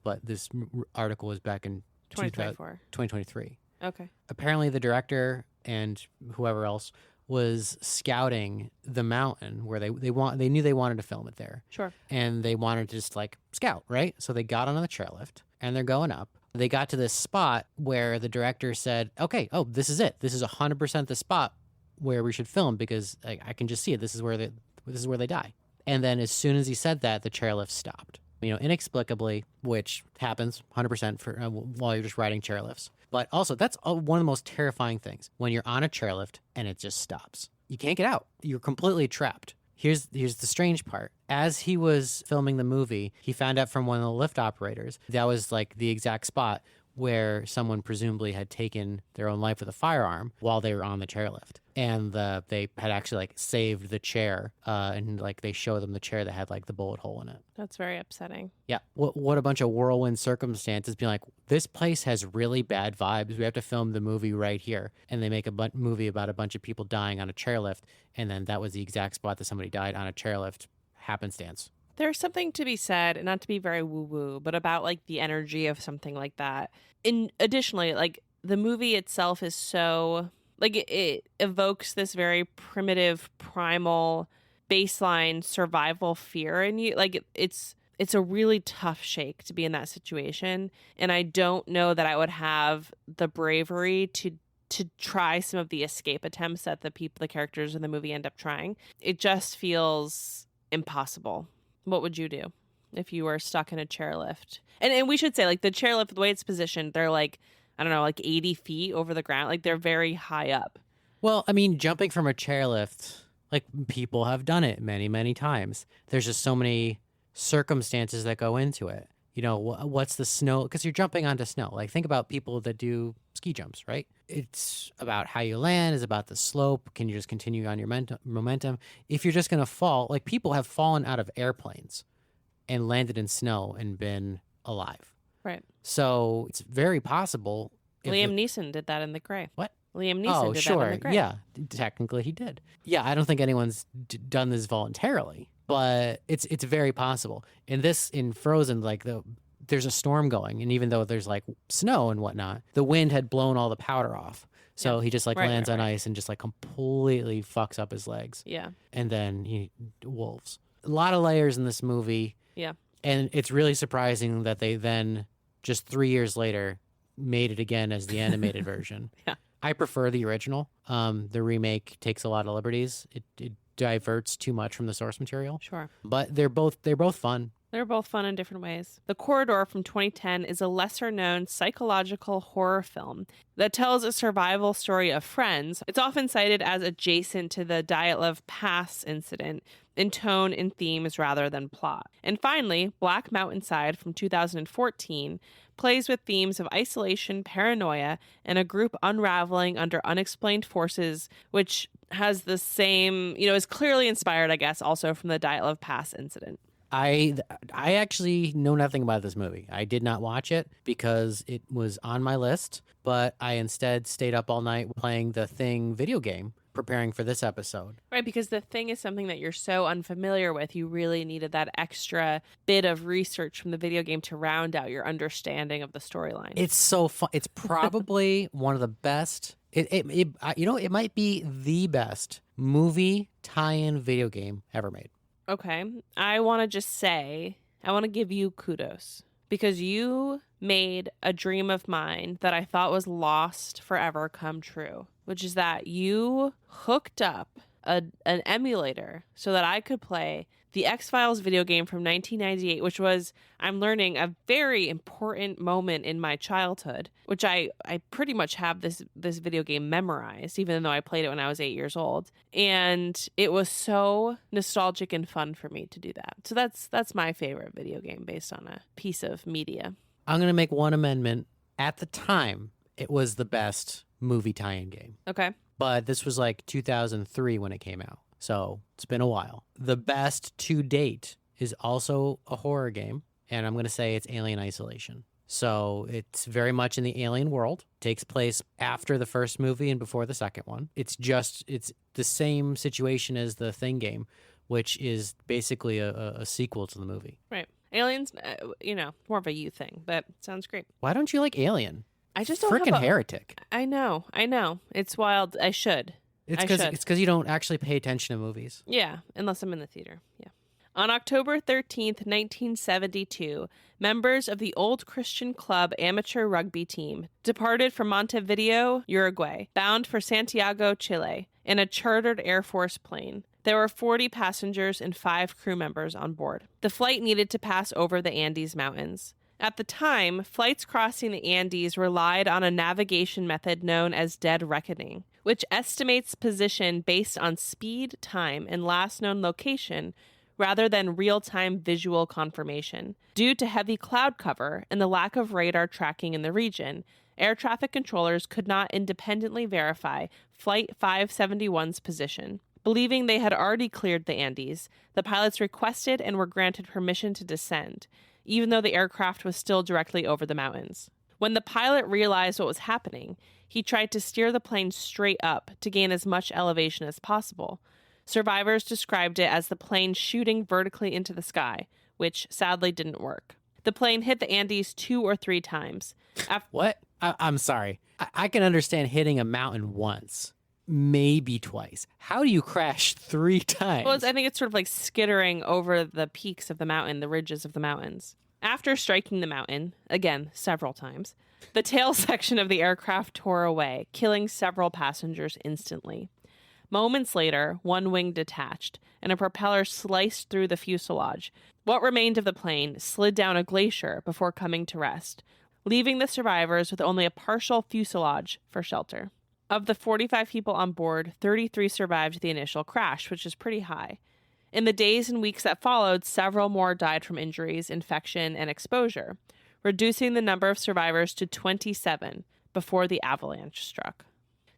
But this article was back in 2023. Okay. Apparently, the director and whoever else was scouting the mountain where they knew they wanted to film it there. Sure. And they wanted to just like scout, right? So they got on the chairlift and they're going up. They got to this spot where the director said, "Okay, this is it. This is 100% the spot where we should film because I can just see it. This is where they die." And then as soon as he said that, the chairlift stopped. Inexplicably, which happens 100% for while you're just riding chairlifts. But also, that's one of the most terrifying things when you're on a chairlift and it just stops. You can't get out. You're completely trapped. Here's the strange part. As he was filming the movie, he found out from one of the lift operators that was like the exact spot where someone presumably had taken their own life with a firearm while they were on the chairlift. And they had actually like saved the chair and like they show them the chair that had like the bullet hole in it. That's very upsetting. Yeah. What a bunch of whirlwind circumstances being like, this place has really bad vibes. We have to film the movie right here. And they make a movie about a bunch of people dying on a chairlift. And then that was the exact spot that somebody died on a chairlift. Happenstance. There's something to be said, and not to be very woo-woo, but about like the energy of something like that. Additionally, like the movie itself is so like it evokes this very primitive, primal, baseline survival fear in you. Like it's a really tough shake to be in that situation, and I don't know that I would have the bravery to try some of the escape attempts that the characters in the movie end up trying. It just feels impossible. What would you do if you were stuck in a chairlift? And we should say, like, the chairlift, the way it's positioned, they're like, I don't know, like 80 feet over the ground. Like, they're very high up. Well, I mean, jumping from a chairlift, like, people have done it many, many times. There's just so many circumstances that go into it. What's the snow? Because you're jumping onto snow. Like, think about people that do ski jumps, right? It's about how you land. It's about the slope. Can you just continue on your momentum? If you're just going to fall, like people have fallen out of airplanes and landed in snow and been alive. Right. So it's very possible. Liam Neeson did that in The Grey. What? Liam Neeson did that in The Grey. Yeah, technically he did. Yeah, I don't think anyone's done this voluntarily. But it's very possible. In Frozen, like there's a storm going, and even though there's like snow and whatnot, the wind had blown all the powder off. So he just like lands on ice and just like completely fucks up his legs. Yeah. And then wolves. a lot of layers in this movie. Yeah. And it's really surprising that they then, just 3 years later, made it again as the animated version. Yeah. I prefer the original. The remake takes a lot of liberties. It diverts too much from the source material. Sure. But they're both fun. They're both fun in different ways. The Corridor from 2010 is a lesser-known psychological horror film that tells a survival story of friends. It's often cited as adjacent to the Dyatlov Pass incident in tone and themes rather than plot. And finally, Black Mountainside from 2014 plays with themes of isolation, paranoia, and a group unraveling under unexplained forces, which has the same, is clearly inspired, I guess, also from the Dyatlov Pass incident. I actually know nothing about this movie. I did not watch it because it was on my list, but I instead stayed up all night playing the Thing video game, preparing for this episode. Right, because the Thing is something that you're so unfamiliar with. You really needed that extra bit of research from the video game to round out your understanding of the storyline. It's so fun. It's probably one of the best. It might be the best movie tie-in video game ever made. Okay, I want to just say, I want to give you kudos because you made a dream of mine that I thought was lost forever come true, which is that you hooked up an emulator so that I could play the X-Files video game from 1998, which was, I'm learning, a very important moment in my childhood, which I pretty much have this video game memorized, even though I played it when I was 8 years old. And it was so nostalgic and fun for me to do that. So that's my favorite video game based on a piece of media. I'm going to make one amendment. At the time, it was the best movie tie-in game. Okay. But this was like 2003 when it came out. So it's been a while. The best to date is also a horror game, and I'm going to say it's Alien Isolation. So it's very much in the alien world. Takes place after the first movie and before the second one. It's the same situation as the Thing game, which is basically a sequel to the movie. Right. Aliens, more of a you thing, but sounds great. Why don't you like Alien? I just don't Frickin' have heretic. I know. It's wild. I should. It's because you don't actually pay attention to movies. Yeah, unless I'm in the theater. Yeah. On October 13th, 1972, members of the Old Christian Club amateur rugby team departed from Montevideo, Uruguay, bound for Santiago, Chile, in a chartered Air Force plane. There were 40 passengers and 5 crew members on board. The flight needed to pass over the Andes Mountains. At the time, flights crossing the Andes relied on a navigation method known as dead reckoning, which estimates position based on speed, time, and last known location rather than real-time visual confirmation. Due to heavy cloud cover and the lack of radar tracking in the region, air traffic controllers could not independently verify Flight 571's position. Believing they had already cleared the Andes, the pilots requested and were granted permission to descend, even though the aircraft was still directly over the mountains. When the pilot realized what was happening, he tried to steer the plane straight up to gain as much elevation as possible. Survivors described it as the plane shooting vertically into the sky, which sadly didn't work. The plane hit the Andes 2 or 3 times. What? I'm sorry. I can understand hitting a mountain once, maybe twice. How do you crash 3 times? Well, I think it's sort of like skittering over the peaks of the mountain, the ridges of the mountains. After striking the mountain, again, several times, the tail section of the aircraft tore away, killing several passengers instantly. Moments later, one wing detached, and a propeller sliced through the fuselage. What remained of the plane slid down a glacier before coming to rest, leaving the survivors with only a partial fuselage for shelter. Of the 45 people on board, 33 survived the initial crash, which is pretty high. In the days and weeks that followed, several more died from injuries, infection, and exposure, reducing the number of survivors to 27 before the avalanche struck.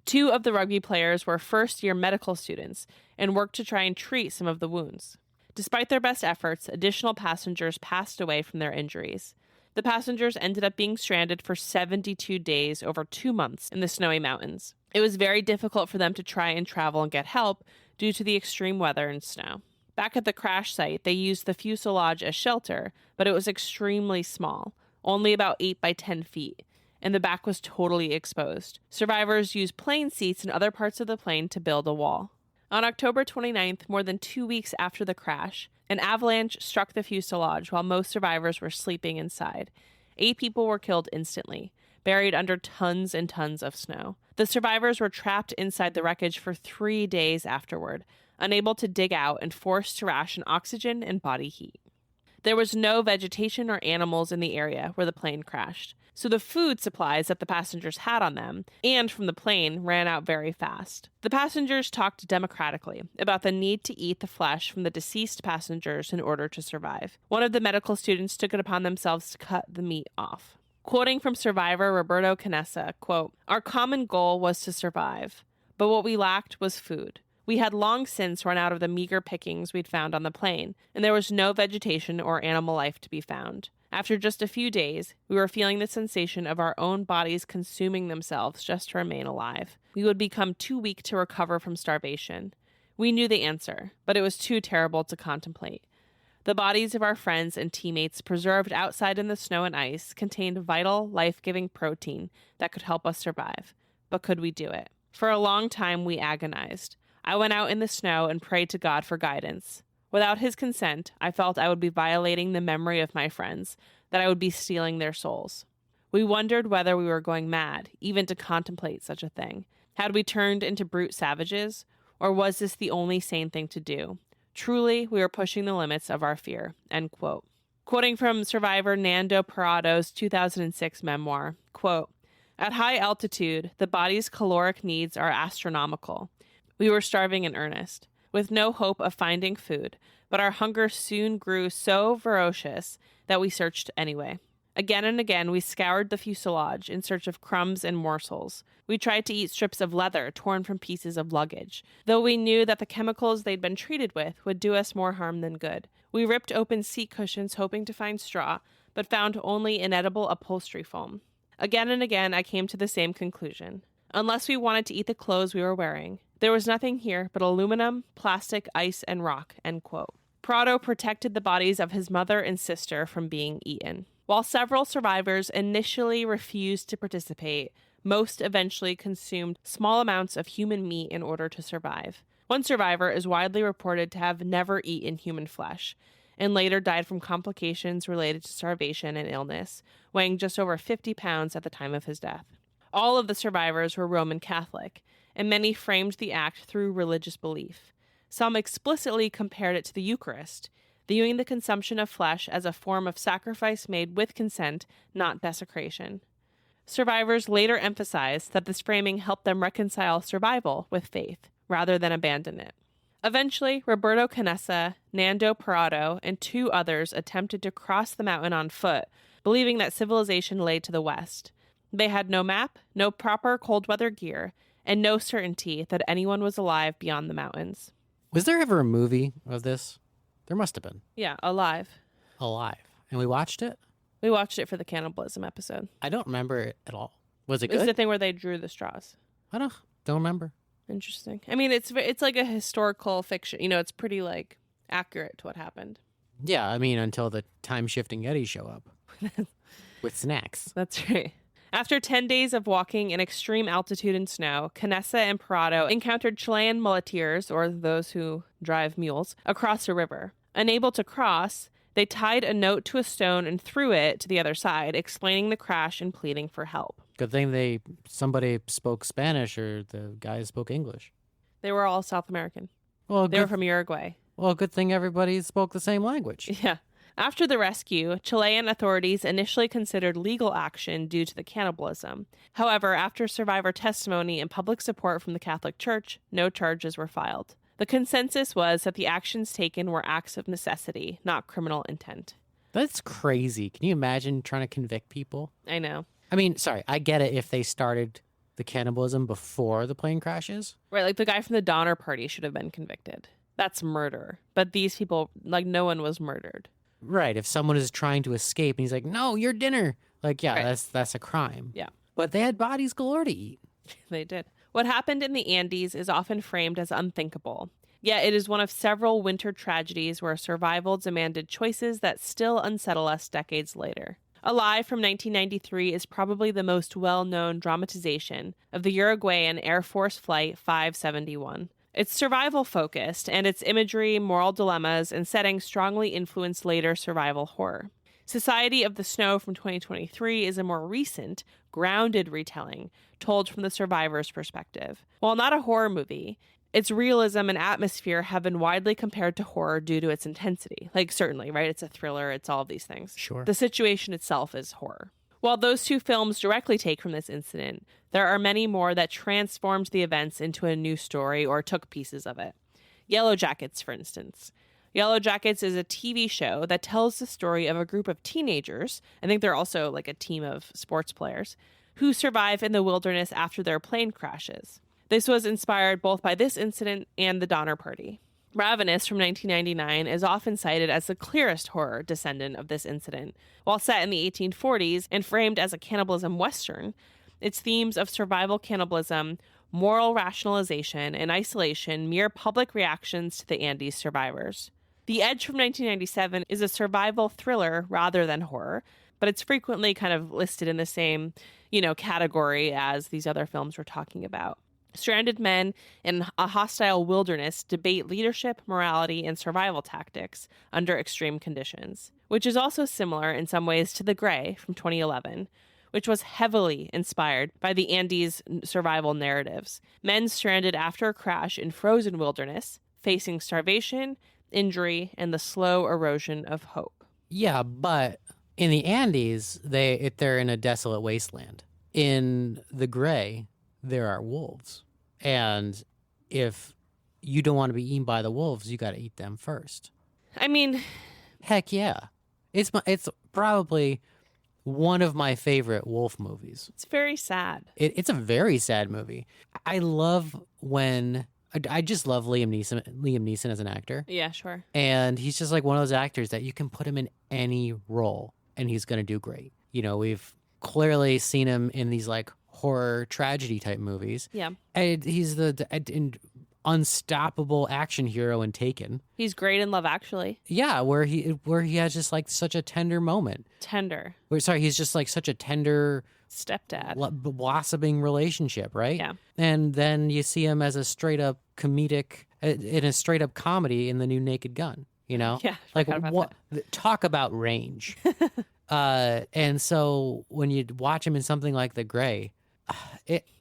2 of the rugby players were first-year medical students and worked to try and treat some of the wounds. Despite their best efforts, additional passengers passed away from their injuries. The passengers ended up being stranded for 72 days over 2 months in the snowy mountains. It was very difficult for them to try and travel and get help due to the extreme weather and snow. Back at the crash site, they used the fuselage as shelter, but it was extremely small, only about 8 by 10 feet, and the back was totally exposed. Survivors used plane seats and other parts of the plane to build a wall. On October 29th, more than 2 weeks after the crash, an avalanche struck the fuselage while most survivors were sleeping inside. 8 people were killed instantly, buried under tons and tons of snow. The survivors were trapped inside the wreckage for 3 days afterward, unable to dig out and forced to ration oxygen and body heat. There was no vegetation or animals in the area where the plane crashed, so the food supplies that the passengers had on them and from the plane ran out very fast. The passengers talked democratically about the need to eat the flesh from the deceased passengers in order to survive. One of the medical students took it upon themselves to cut the meat off. Quoting from survivor Roberto Canessa, quote, "Our common goal was to survive, but what we lacked was food. We had long since run out of the meager pickings we'd found on the plane, and there was no vegetation or animal life to be found. After just a few days, we were feeling the sensation of our own bodies consuming themselves just to remain alive. We would become too weak to recover from starvation. We knew the answer, but it was too terrible to contemplate. The bodies of our friends and teammates preserved outside in the snow and ice contained vital, life-giving protein that could help us survive. But could we do it? For a long time, we agonized. I went out in the snow and prayed to God for guidance. Without his consent, I felt I would be violating the memory of my friends, that I would be stealing their souls. We wondered whether we were going mad, even to contemplate such a thing. Had we turned into brute savages? Or was this the only sane thing to do? Truly, we were pushing the limits of our fear." End quote. Quoting from survivor Nando Parrado's 2006 memoir, quote, "At high altitude, the body's caloric needs are astronomical. We were starving in earnest, with no hope of finding food, but our hunger soon grew so ferocious that we searched anyway. Again and again, we scoured the fuselage in search of crumbs and morsels. We tried to eat strips of leather torn from pieces of luggage, though we knew that the chemicals they'd been treated with would do us more harm than good. We ripped open seat cushions hoping to find straw, but found only inedible upholstery foam. Again and again, I came to the same conclusion. Unless we wanted to eat the clothes we were wearing, there was nothing here but aluminum, plastic, ice, and rock." End quote. Parrado protected the bodies of his mother and sister from being eaten. While several survivors initially refused to participate, most eventually consumed small amounts of human meat in order to survive. One survivor is widely reported to have never eaten human flesh, and later died from complications related to starvation and illness, weighing just over 50 pounds at the time of his death. All of the survivors were Roman Catholic, and many framed the act through religious belief. Some explicitly compared it to the Eucharist, viewing the consumption of flesh as a form of sacrifice made with consent, not desecration. Survivors later emphasized that this framing helped them reconcile survival with faith, rather than abandon it. Eventually, Roberto Canessa, Nando Parrado, and 2 others attempted to cross the mountain on foot, believing that civilization lay to the west. They had no map, no proper cold weather gear, and no certainty that anyone was alive beyond the mountains. Was there ever a movie of this? There must have been. Yeah, Alive. Alive. And we watched it? We watched it for the cannibalism episode. I don't remember it at all. Was it It was good? the thing where they drew the straws. I don't remember. Interesting. I mean, it's like a historical fiction. You know, it's pretty, like, accurate to what happened. Yeah, I mean, until the time-shifting Yetis show up with snacks. That's right. After 10 days of walking in extreme altitude and snow, Canessa and Parrado encountered Chilean muleteers, or those who drive mules, across a river. Unable to cross, they tied a note to a stone and threw it to the other side, explaining the crash and pleading for help. Good thing somebody spoke Spanish or the guys spoke English. They were all South American. Well, They were from Uruguay. Well, good thing everybody spoke the same language. Yeah. After the rescue, Chilean authorities initially considered legal action due to the cannibalism. However, after survivor testimony and public support from the Catholic Church, no charges were filed. The consensus was that the actions taken were acts of necessity, not criminal intent. That's crazy. Can you imagine trying to convict people? I know. I mean, sorry, I get it if they started the cannibalism before the plane crashes. Right, like the guy from the Donner Party should have been convicted. That's murder. But these people, like, no one was murdered. Right. If someone is trying to escape and he's like, "No, your dinner." Like, yeah, Right. that's a crime. Yeah. But they had bodies galore to eat. They did. What happened in the Andes is often framed as unthinkable. Yet it is one of several winter tragedies where survival demanded choices that still unsettle us decades later. Alive from 1993 is probably the most well-known dramatization of the Uruguayan Air Force Flight 571. It's survival focused, and its imagery, moral dilemmas, and setting strongly influenced later survival horror. Society of the Snow from 2023 is a more recent, grounded retelling told from the survivor's perspective. While not a horror movie, its realism and atmosphere have been widely compared to horror due to its intensity. Like, certainly, right? It's a thriller, it's all of these things. Sure. The situation itself is horror. While those two films directly take from this incident, there are many more that transformed the events into a new story or took pieces of it. Yellow Jackets, for instance. Yellow Jackets is a TV show that tells the story of a group of teenagers, I think they're also like a team of sports players, who survive in the wilderness after their plane crashes. This was inspired both by this incident and the Donner Party. Ravenous from 1999 is often cited as the clearest horror descendant of this incident. While set in the 1840s and framed as a cannibalism western, its themes of survival cannibalism, moral rationalization, and isolation mirror public reactions to the Andes survivors. The Edge from 1997 is a survival thriller rather than horror, but it's frequently kind of listed in the same, category as these other films we're talking about. Stranded men in a hostile wilderness debate leadership, morality, and survival tactics under extreme conditions, which is also similar in some ways to The Grey from 2011, which was heavily inspired by the Andes survival narratives. Men stranded after a crash in frozen wilderness, facing starvation, injury, and the slow erosion of hope. Yeah, but in the Andes, they're in a desolate wasteland. In The Grey, there are wolves. And if you don't want to be eaten by the wolves, you got to eat them first. I mean, heck yeah. It's probably one of my favorite wolf movies. It's very sad. It's a very sad movie. I love when I just love Liam Neeson as an actor. Yeah, sure. And he's just like one of those actors that you can put him in any role and he's going to do great. We've clearly seen him in these like horror tragedy type movies. Yeah. And he's the unstoppable action hero in Taken. He's great in Love Actually. Yeah, where he has just like such a tender moment. He's just like such a tender stepdad blossoming relationship, right? Yeah. And then you see him as a straight up comedic in a straight up comedy in the new Naked Gun, Yeah. Like what talk about range. And so when you watch him in something like The Grey,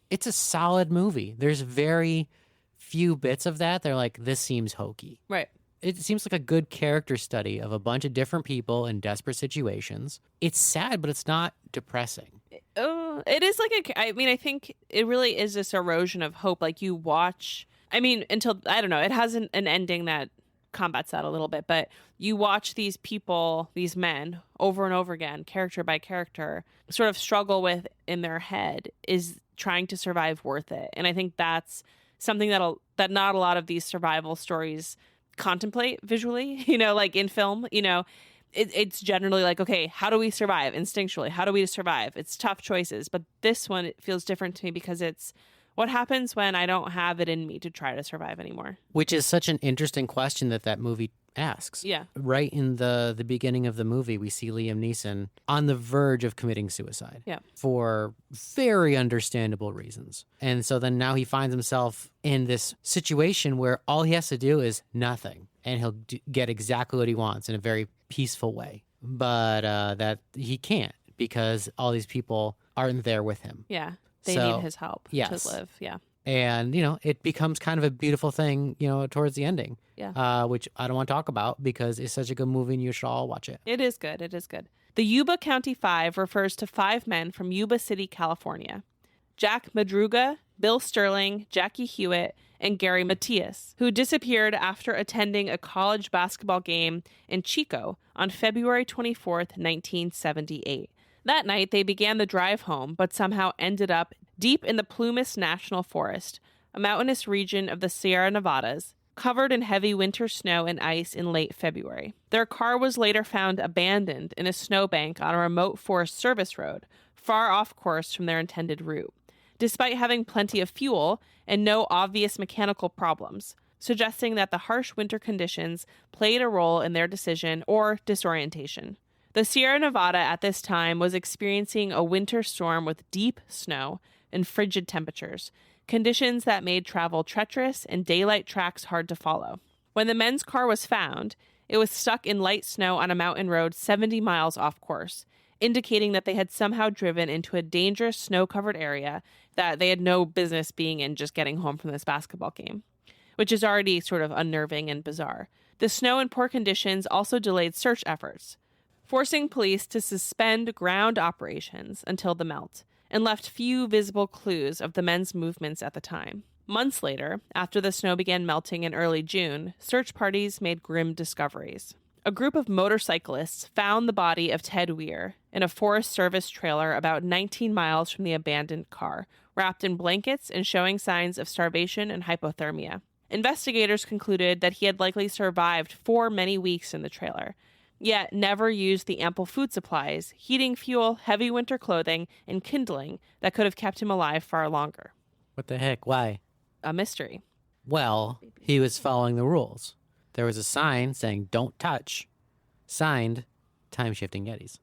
it's a solid movie. There's very few bits of that. They're like, this seems hokey. Right. It seems like a good character study of a bunch of different people in desperate situations. It's sad, but it's not depressing. It is like I think it really is this erosion of hope. Like you watch, until, I don't know, it has an ending that combats that a little bit, but you watch these people, these men, over and over again, character by character, sort of struggle with in their head, is trying to survive worth it? And I think that's something that not a lot of these survival stories contemplate visually, like in film, it's generally like, okay, how do we survive instinctually? How do we survive? It's tough choices. But this one, it feels different to me because it's what happens when I don't have it in me to try to survive anymore. Which is such an interesting question that movie asks. Yeah. Right in the beginning of the movie, we see Liam Neeson on the verge of committing suicide. Yeah. For very understandable reasons. And so then now he finds himself in this situation where all he has to do is nothing. And he'll get exactly what he wants in a very peaceful way. But that he can't because all these people aren't there with him. Yeah. They need his help to live. Yeah. And, it becomes kind of a beautiful thing, towards the ending. Yeah. Which I don't want to talk about because it's such a good movie and you should all watch it. It is good. It is good. The Yuba County Five refers to 5 men from Yuba City, California. Jack Madruga, Bill Sterling, Jackie Hewitt, and Gary Matias, who disappeared after attending a college basketball game in Chico on February 24th, 1978. That night, they began the drive home, but somehow ended up deep in the Plumas National Forest, a mountainous region of the Sierra Nevadas, covered in heavy winter snow and ice in late February. Their car was later found abandoned in a snowbank on a remote Forest Service road, far off course from their intended route, despite having plenty of fuel and no obvious mechanical problems, suggesting that the harsh winter conditions played a role in their decision or disorientation. The Sierra Nevada at this time was experiencing a winter storm with deep snow and frigid temperatures, conditions that made travel treacherous and daylight tracks hard to follow. When the men's car was found, it was stuck in light snow on a mountain road 70 miles off course, indicating that they had somehow driven into a dangerous snow-covered area that they had no business being in just getting home from this basketball game, which is already sort of unnerving and bizarre. The snow and poor conditions also delayed search efforts, forcing police to suspend ground operations until the melt, and left few visible clues of the men's movements at the time. Months later, after the snow began melting in early June, search parties made grim discoveries. A group of motorcyclists found the body of Ted Weir in a Forest Service trailer about 19 miles from the abandoned car, wrapped in blankets and showing signs of starvation and hypothermia. Investigators concluded that he had likely survived for many weeks in the trailer, yet never used the ample food supplies, heating fuel, heavy winter clothing, and kindling that could have kept him alive far longer. What the heck? Why? A mystery. Well, he was following the rules. There was a sign saying, "Don't touch." Signed, Time-Shifting Yetis.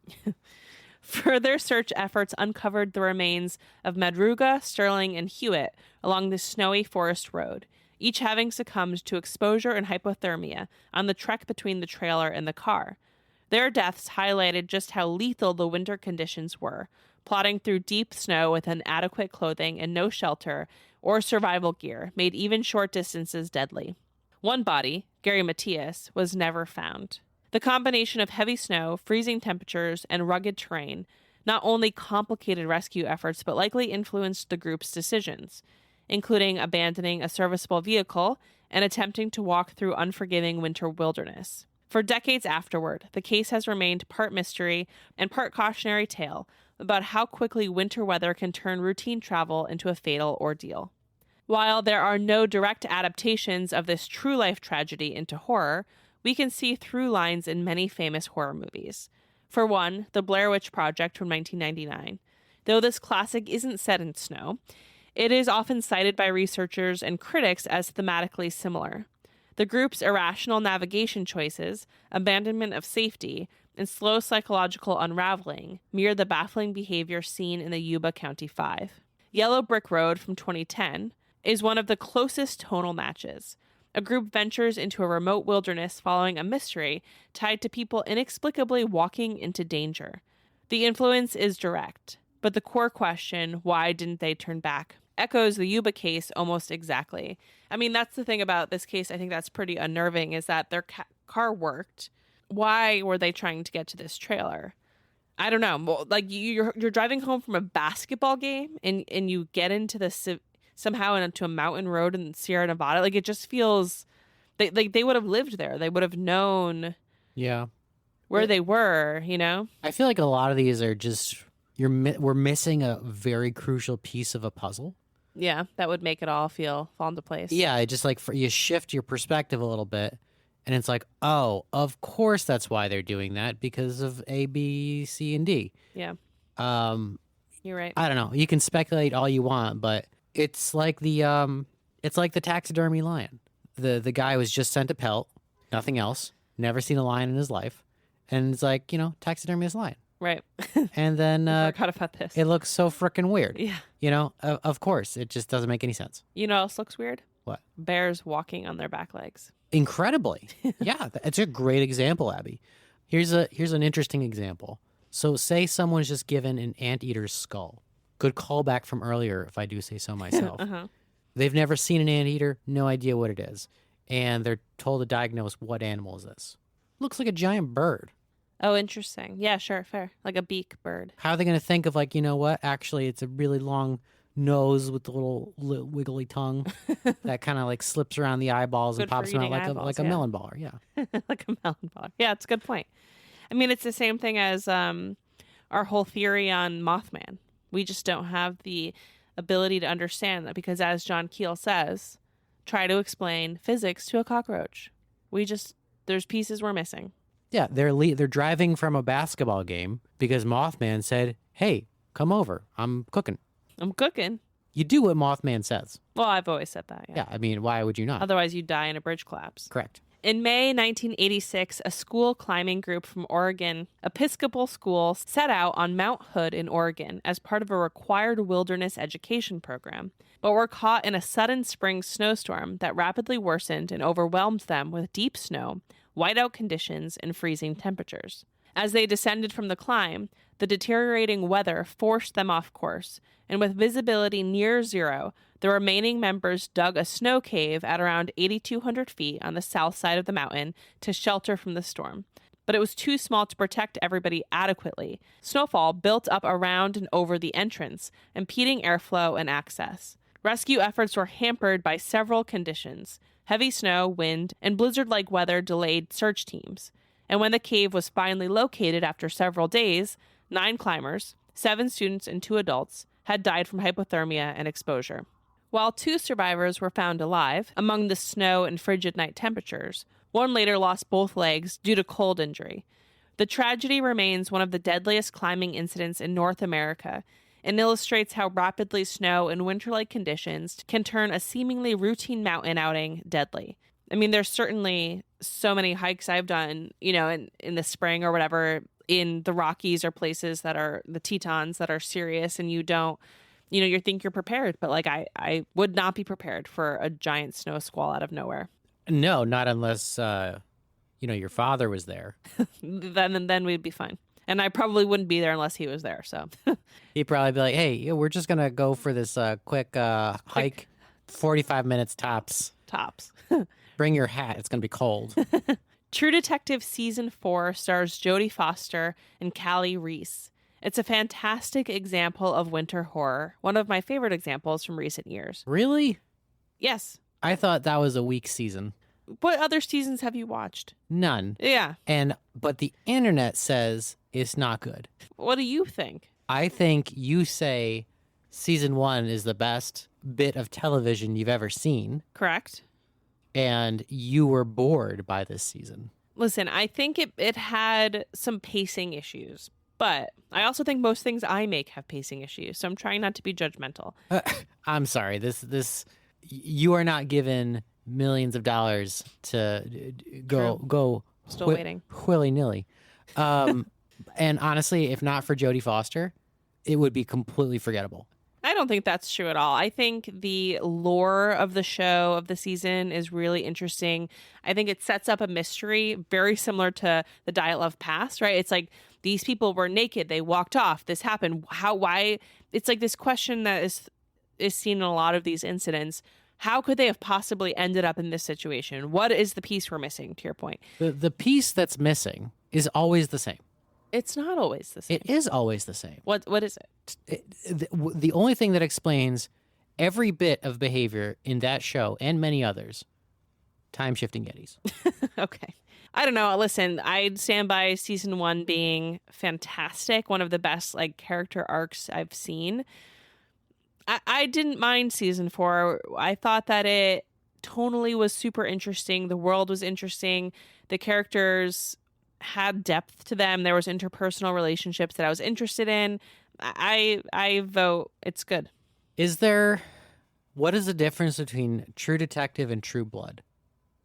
Further search efforts uncovered the remains of Madruga, Sterling, and Hewitt along the snowy forest road, each having succumbed to exposure and hypothermia on the trek between the trailer and the car. Their deaths highlighted just how lethal the winter conditions were, plodding through deep snow with inadequate clothing and no shelter or survival gear made even short distances deadly. One body, Gary Matias, was never found. The combination of heavy snow, freezing temperatures, and rugged terrain not only complicated rescue efforts but likely influenced the group's decisions, including abandoning a serviceable vehicle and attempting to walk through unforgiving winter wilderness. For decades afterward, the case has remained part mystery and part cautionary tale about how quickly winter weather can turn routine travel into a fatal ordeal. While there are no direct adaptations of this true-life tragedy into horror, we can see through lines in many famous horror movies. For one, The Blair Witch Project from 1999. Though this classic isn't set in snow, it is often cited by researchers and critics as thematically similar. The group's irrational navigation choices, abandonment of safety, and slow psychological unraveling mirror the baffling behavior seen in the Yuba County Five. Yellow Brick Road from 2010 is one of the closest tonal matches. A group ventures into a remote wilderness following a mystery tied to people inexplicably walking into danger. The influence is direct, but the core question, why didn't they turn back, echoes the Yuba case almost exactly. I mean, that's the thing about this case. I think that's pretty unnerving, is that their car worked. Why were they trying to get to this trailer? I don't know. Like, you're driving home from a basketball game and you get into the somehow into a mountain road in Sierra Nevada. Like, it just feels they would have lived there. They would have known where they were, you know? I feel like a lot of these are just we're missing a very crucial piece of a puzzle. Yeah, that would make it all fall into place. Yeah, it just like you shift your perspective a little bit, and it's like, oh, of course that's why they're doing that, because of A, B, C, and D. Yeah. You're right. I don't know. You can speculate all you want, but it's like the taxidermy lion. The guy was just sent a pelt, nothing else, never seen a lion in his life, and it's like, taxidermy is lion. Right. And then I forgot about this. It looks so freaking weird. Yeah. Of course, it just doesn't make any sense. You know what else looks weird? What? Bears walking on their back legs. Incredibly. Yeah, it's a great example, Abby. Here's an interesting example. So say someone's just given an anteater's skull. Good callback from earlier, if I do say so myself. Uh-huh. They've never seen an anteater, no idea what it is. And they're told to diagnose, what animal is this? Looks like a giant bird. Oh, interesting. Yeah, sure, fair. Like a beak bird. How are they going to think of, like, you know what? Actually, it's a really long nose with the little wiggly tongue that kind of like slips around the eyeballs and pops them out like a melon baller. Yeah. Like a melon baller. Yeah, it's a good point. I mean, it's the same thing as our whole theory on Mothman. We just don't have the ability to understand that, because, as John Keel says, try to explain physics to a cockroach. There's pieces we're missing. Yeah, they're driving from a basketball game because Mothman said, "Hey, come over. I'm cooking." I'm cooking. You do what Mothman says. Well, I've always said that. Yeah, I mean, why would you not? Otherwise, you'd die in a bridge collapse. Correct. In May 1986, a school climbing group from Oregon Episcopal School set out on Mount Hood in Oregon as part of a required wilderness education program, but were caught in a sudden spring snowstorm that rapidly worsened and overwhelmed them with deep snow, whiteout conditions, and freezing temperatures. As they descended from the climb, the deteriorating weather forced them off course, and with visibility near zero, the remaining members dug a snow cave at around 8,200 feet on the south side of the mountain to shelter from the storm. But it was too small to protect everybody adequately. Snowfall built up around and over the entrance, impeding airflow and access. Rescue efforts were hampered by several conditions. Heavy snow, wind, and blizzard-like weather delayed search teams. And when the cave was finally located after several days, 9 climbers, 7 students and 2 adults, had died from hypothermia and exposure. While 2 survivors were found alive, among the snow and frigid night temperatures, one later lost both legs due to cold injury. The tragedy remains one of the deadliest climbing incidents in North America and illustrates how rapidly snow and winter-like conditions can turn a seemingly routine mountain outing deadly. I mean, there's certainly so many hikes I've done, in the spring or whatever, in the Rockies or places that are the Tetons that are serious, and you don't, you think you're prepared, but I would not be prepared for a giant snow squall out of nowhere. No, not unless, your father was there. Then we'd be fine. And I probably wouldn't be there unless he was there. So He'd probably be like, hey, we're just going to go for this quick hike, 45 minutes tops. Tops. Bring your hat. It's going to be cold. True Detective Season 4 stars Jodie Foster and Callie Reese. It's a fantastic example of winter horror, one of my favorite examples from recent years. Really? Yes. I thought that was a weak season. What other seasons have you watched? None. Yeah. But the internet says it's not good. What do you think? I think you say season 1 is the best bit of television you've ever seen. Correct. And you were bored by this season. Listen, I think it had some pacing issues, but I also think most things I make have pacing issues, so I'm trying not to be judgmental. I'm sorry. You are not given millions of dollars to go Still waiting. Willy-nilly. And honestly, if not for Jodie Foster, it would be completely forgettable. I don't think that's true at all. I think the lore of the show, of the season, is really interesting. I think it sets up a mystery very similar to the Dyatlov Pass, right? It's like these people were naked. They walked off. This happened. Why? It's like this question that is seen in a lot of these incidents. How could they have possibly ended up in this situation? What is the piece we're missing, to your point? The piece that's missing is always the same. It's not always the same. It is always the same. What is it? The only thing that explains every bit of behavior in that show and many others, time-shifting Yetis. Okay. I don't know. Listen, I'd stand by season 1 being fantastic. One of the best character arcs I've seen. I didn't mind season 4. I thought that it tonally was super interesting. The world was interesting. The characters had depth to them. There was interpersonal relationships that I was interested in. I vote it's good. What is the difference between True Detective and True Blood?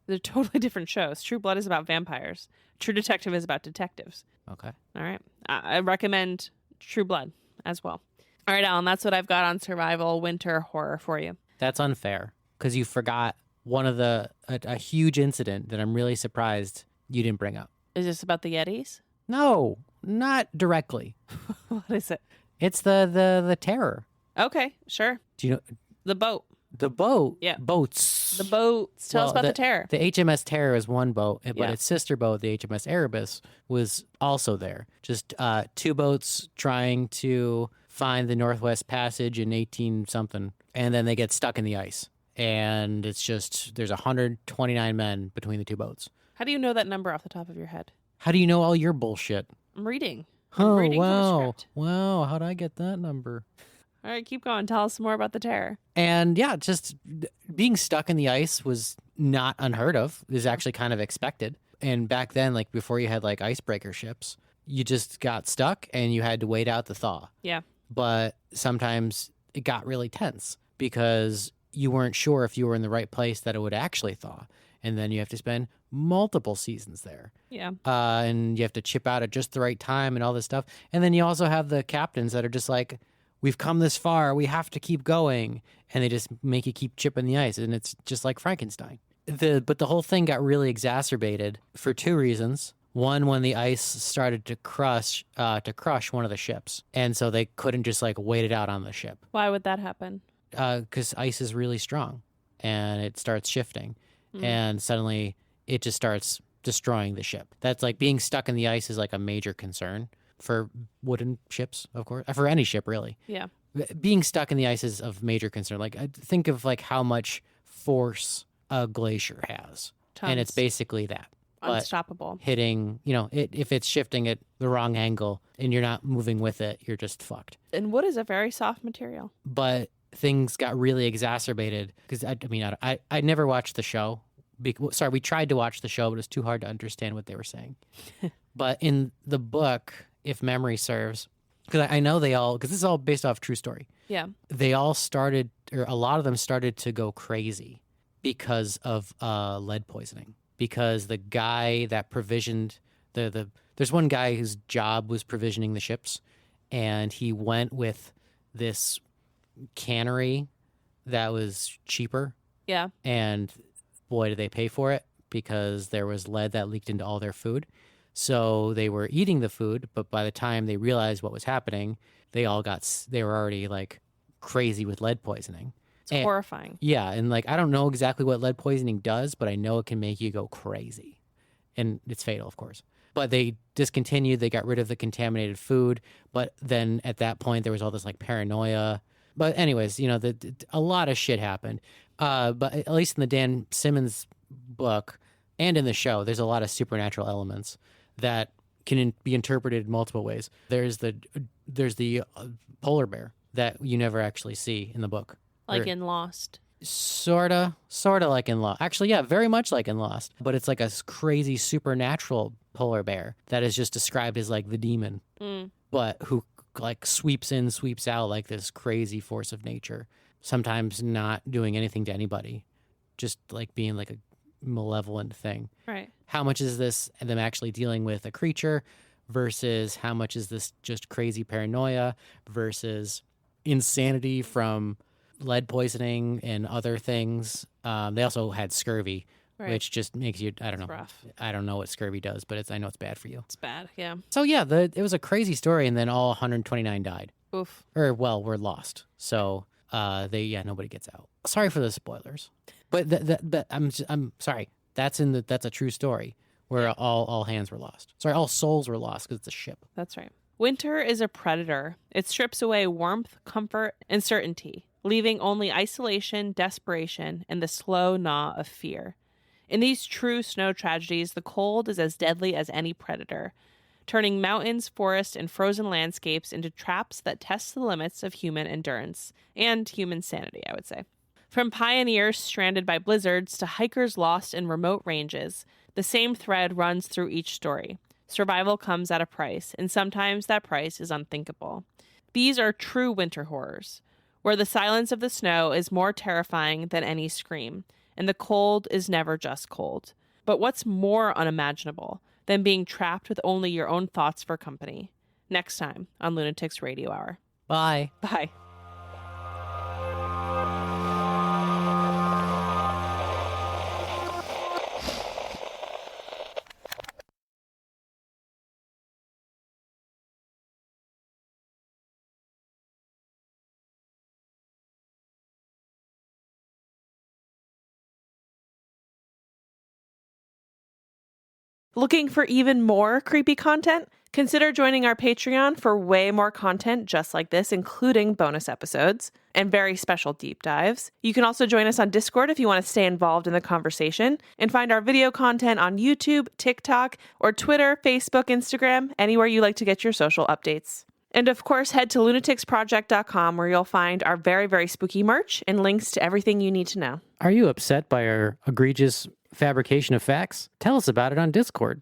They're totally different shows. True Blood is about vampires. True Detective is about detectives. Okay. All right. I recommend True Blood as well. All right, Alan, that's what I've got on survival winter horror for you. That's unfair because you forgot one of a huge incident that I'm really surprised you didn't bring up. Is this about the Yetis? No, not directly. What is it? It's the terror. Okay, sure. Do you know The boat. the boat? Yeah. Boats. The boats. Tell us about the terror. The HMS Terror is one boat, but Yeah. its sister boat, the HMS Erebus, was also there. Just 2 boats trying to find the Northwest Passage in 18 something, and then they get stuck in the ice. And it's just there's 129 men between the 2 boats. How do you know that number off the top of your head? How do you know all your bullshit? I'm reading. Oh, reading from the wow. script. Wow, how'd I get that number? All right, keep going. Tell us more about the terror. And yeah, just being stuck in the ice was not unheard of. It was actually kind of expected. And back then, before you had icebreaker ships, you just got stuck and you had to wait out the thaw. Yeah. But sometimes it got really tense because you weren't sure if you were in the right place that it would actually thaw. And then you have to spend multiple seasons there. Yeah. And you have to chip out at just the right time and all this stuff. And then you also have the captains that are just like, we've come this far, we have to keep going. And they just make you keep chipping the ice. And it's just like Frankenstein. But the whole thing got really exacerbated for two reasons. One, when the ice started to crush one of the ships. And so they couldn't just like wait it out on the ship. Why would that happen? Because ice is really strong and it starts shifting. And suddenly it just starts destroying the ship. That's like being stuck in the ice is like a major concern for wooden ships, of course, for any ship really. Yeah. Being stuck in the ice is of major concern. Like think of like how much force a glacier has. Tons. And it's basically that. Unstoppable. Hitting, if it's shifting at the wrong angle and you're not moving with it, you're just fucked. And wood is a very soft material. But things got really exacerbated because I never watched the show. We tried to watch the show, but it was too hard to understand what they were saying. But in the book, if memory serves, because I know because this is all based off true story. Yeah. They all started, or a lot of them started to go crazy because of lead poisoning. Because the guy that provisioned there's one guy whose job was provisioning the ships, and he went with this cannery that was cheaper. Yeah. And boy, did they pay for it because there was lead that leaked into all their food. So they were eating the food, but by the time they realized what was happening, they were already like crazy with lead poisoning. It's horrifying. Yeah, and like I don't know exactly what lead poisoning does, but I know it can make you go crazy. And it's fatal, of course. But they discontinued, they got rid of the contaminated food, but then at that point there was all this like paranoia. But anyways, a lot of shit happened. But at least in the Dan Simmons book and in the show, there's a lot of supernatural elements that can be interpreted multiple ways. There's the polar bear that you never actually see in the book. Like in Lost. Sorta like in Lost. Actually, yeah, very much like in Lost. But it's like a crazy supernatural polar bear that is just described as like the demon, but who like sweeps in, sweeps out like this crazy force of nature. Sometimes not doing anything to anybody, just like being like a malevolent thing. Right. How much is this them actually dealing with a creature versus how much is this just crazy paranoia versus insanity from lead poisoning and other things. They also had scurvy, which just makes you, I don't know. Rough. I don't know what scurvy does, but I know it's bad for you. It's bad, yeah. So yeah, it was a crazy story, and then all 129 died. Oof. Or, well, were lost. So nobody gets out. Sorry for the spoilers. But I'm sorry. That's a true story where all hands were lost. Sorry, all souls were lost because it's a ship. That's right. Winter is a predator. It strips away warmth, comfort, and certainty, leaving only isolation, desperation, and the slow gnaw of fear. In these true snow tragedies, the cold is as deadly as any predator, turning mountains, forests, and frozen landscapes into traps that test the limits of human endurance and human sanity, I would say. From pioneers stranded by blizzards to hikers lost in remote ranges, the same thread runs through each story. Survival comes at a price, and sometimes that price is unthinkable. These are true winter horrors, where the silence of the snow is more terrifying than any scream, and the cold is never just cold. But what's more unimaginable than being trapped with only your own thoughts for company? Next time on Lunatics Radio Hour. Bye. Bye. Looking for even more creepy content? Consider joining our Patreon for way more content just like this, including bonus episodes and very special deep dives. You can also join us on Discord if you want to stay involved in the conversation, and find our video content on YouTube, TikTok, or Twitter, Facebook, Instagram, anywhere you like to get your social updates. And of course, head to lunaticsproject.com where you'll find our very, very spooky merch and links to everything you need to know. Are you upset by our egregious fabrication of facts? Tell us about it on Discord.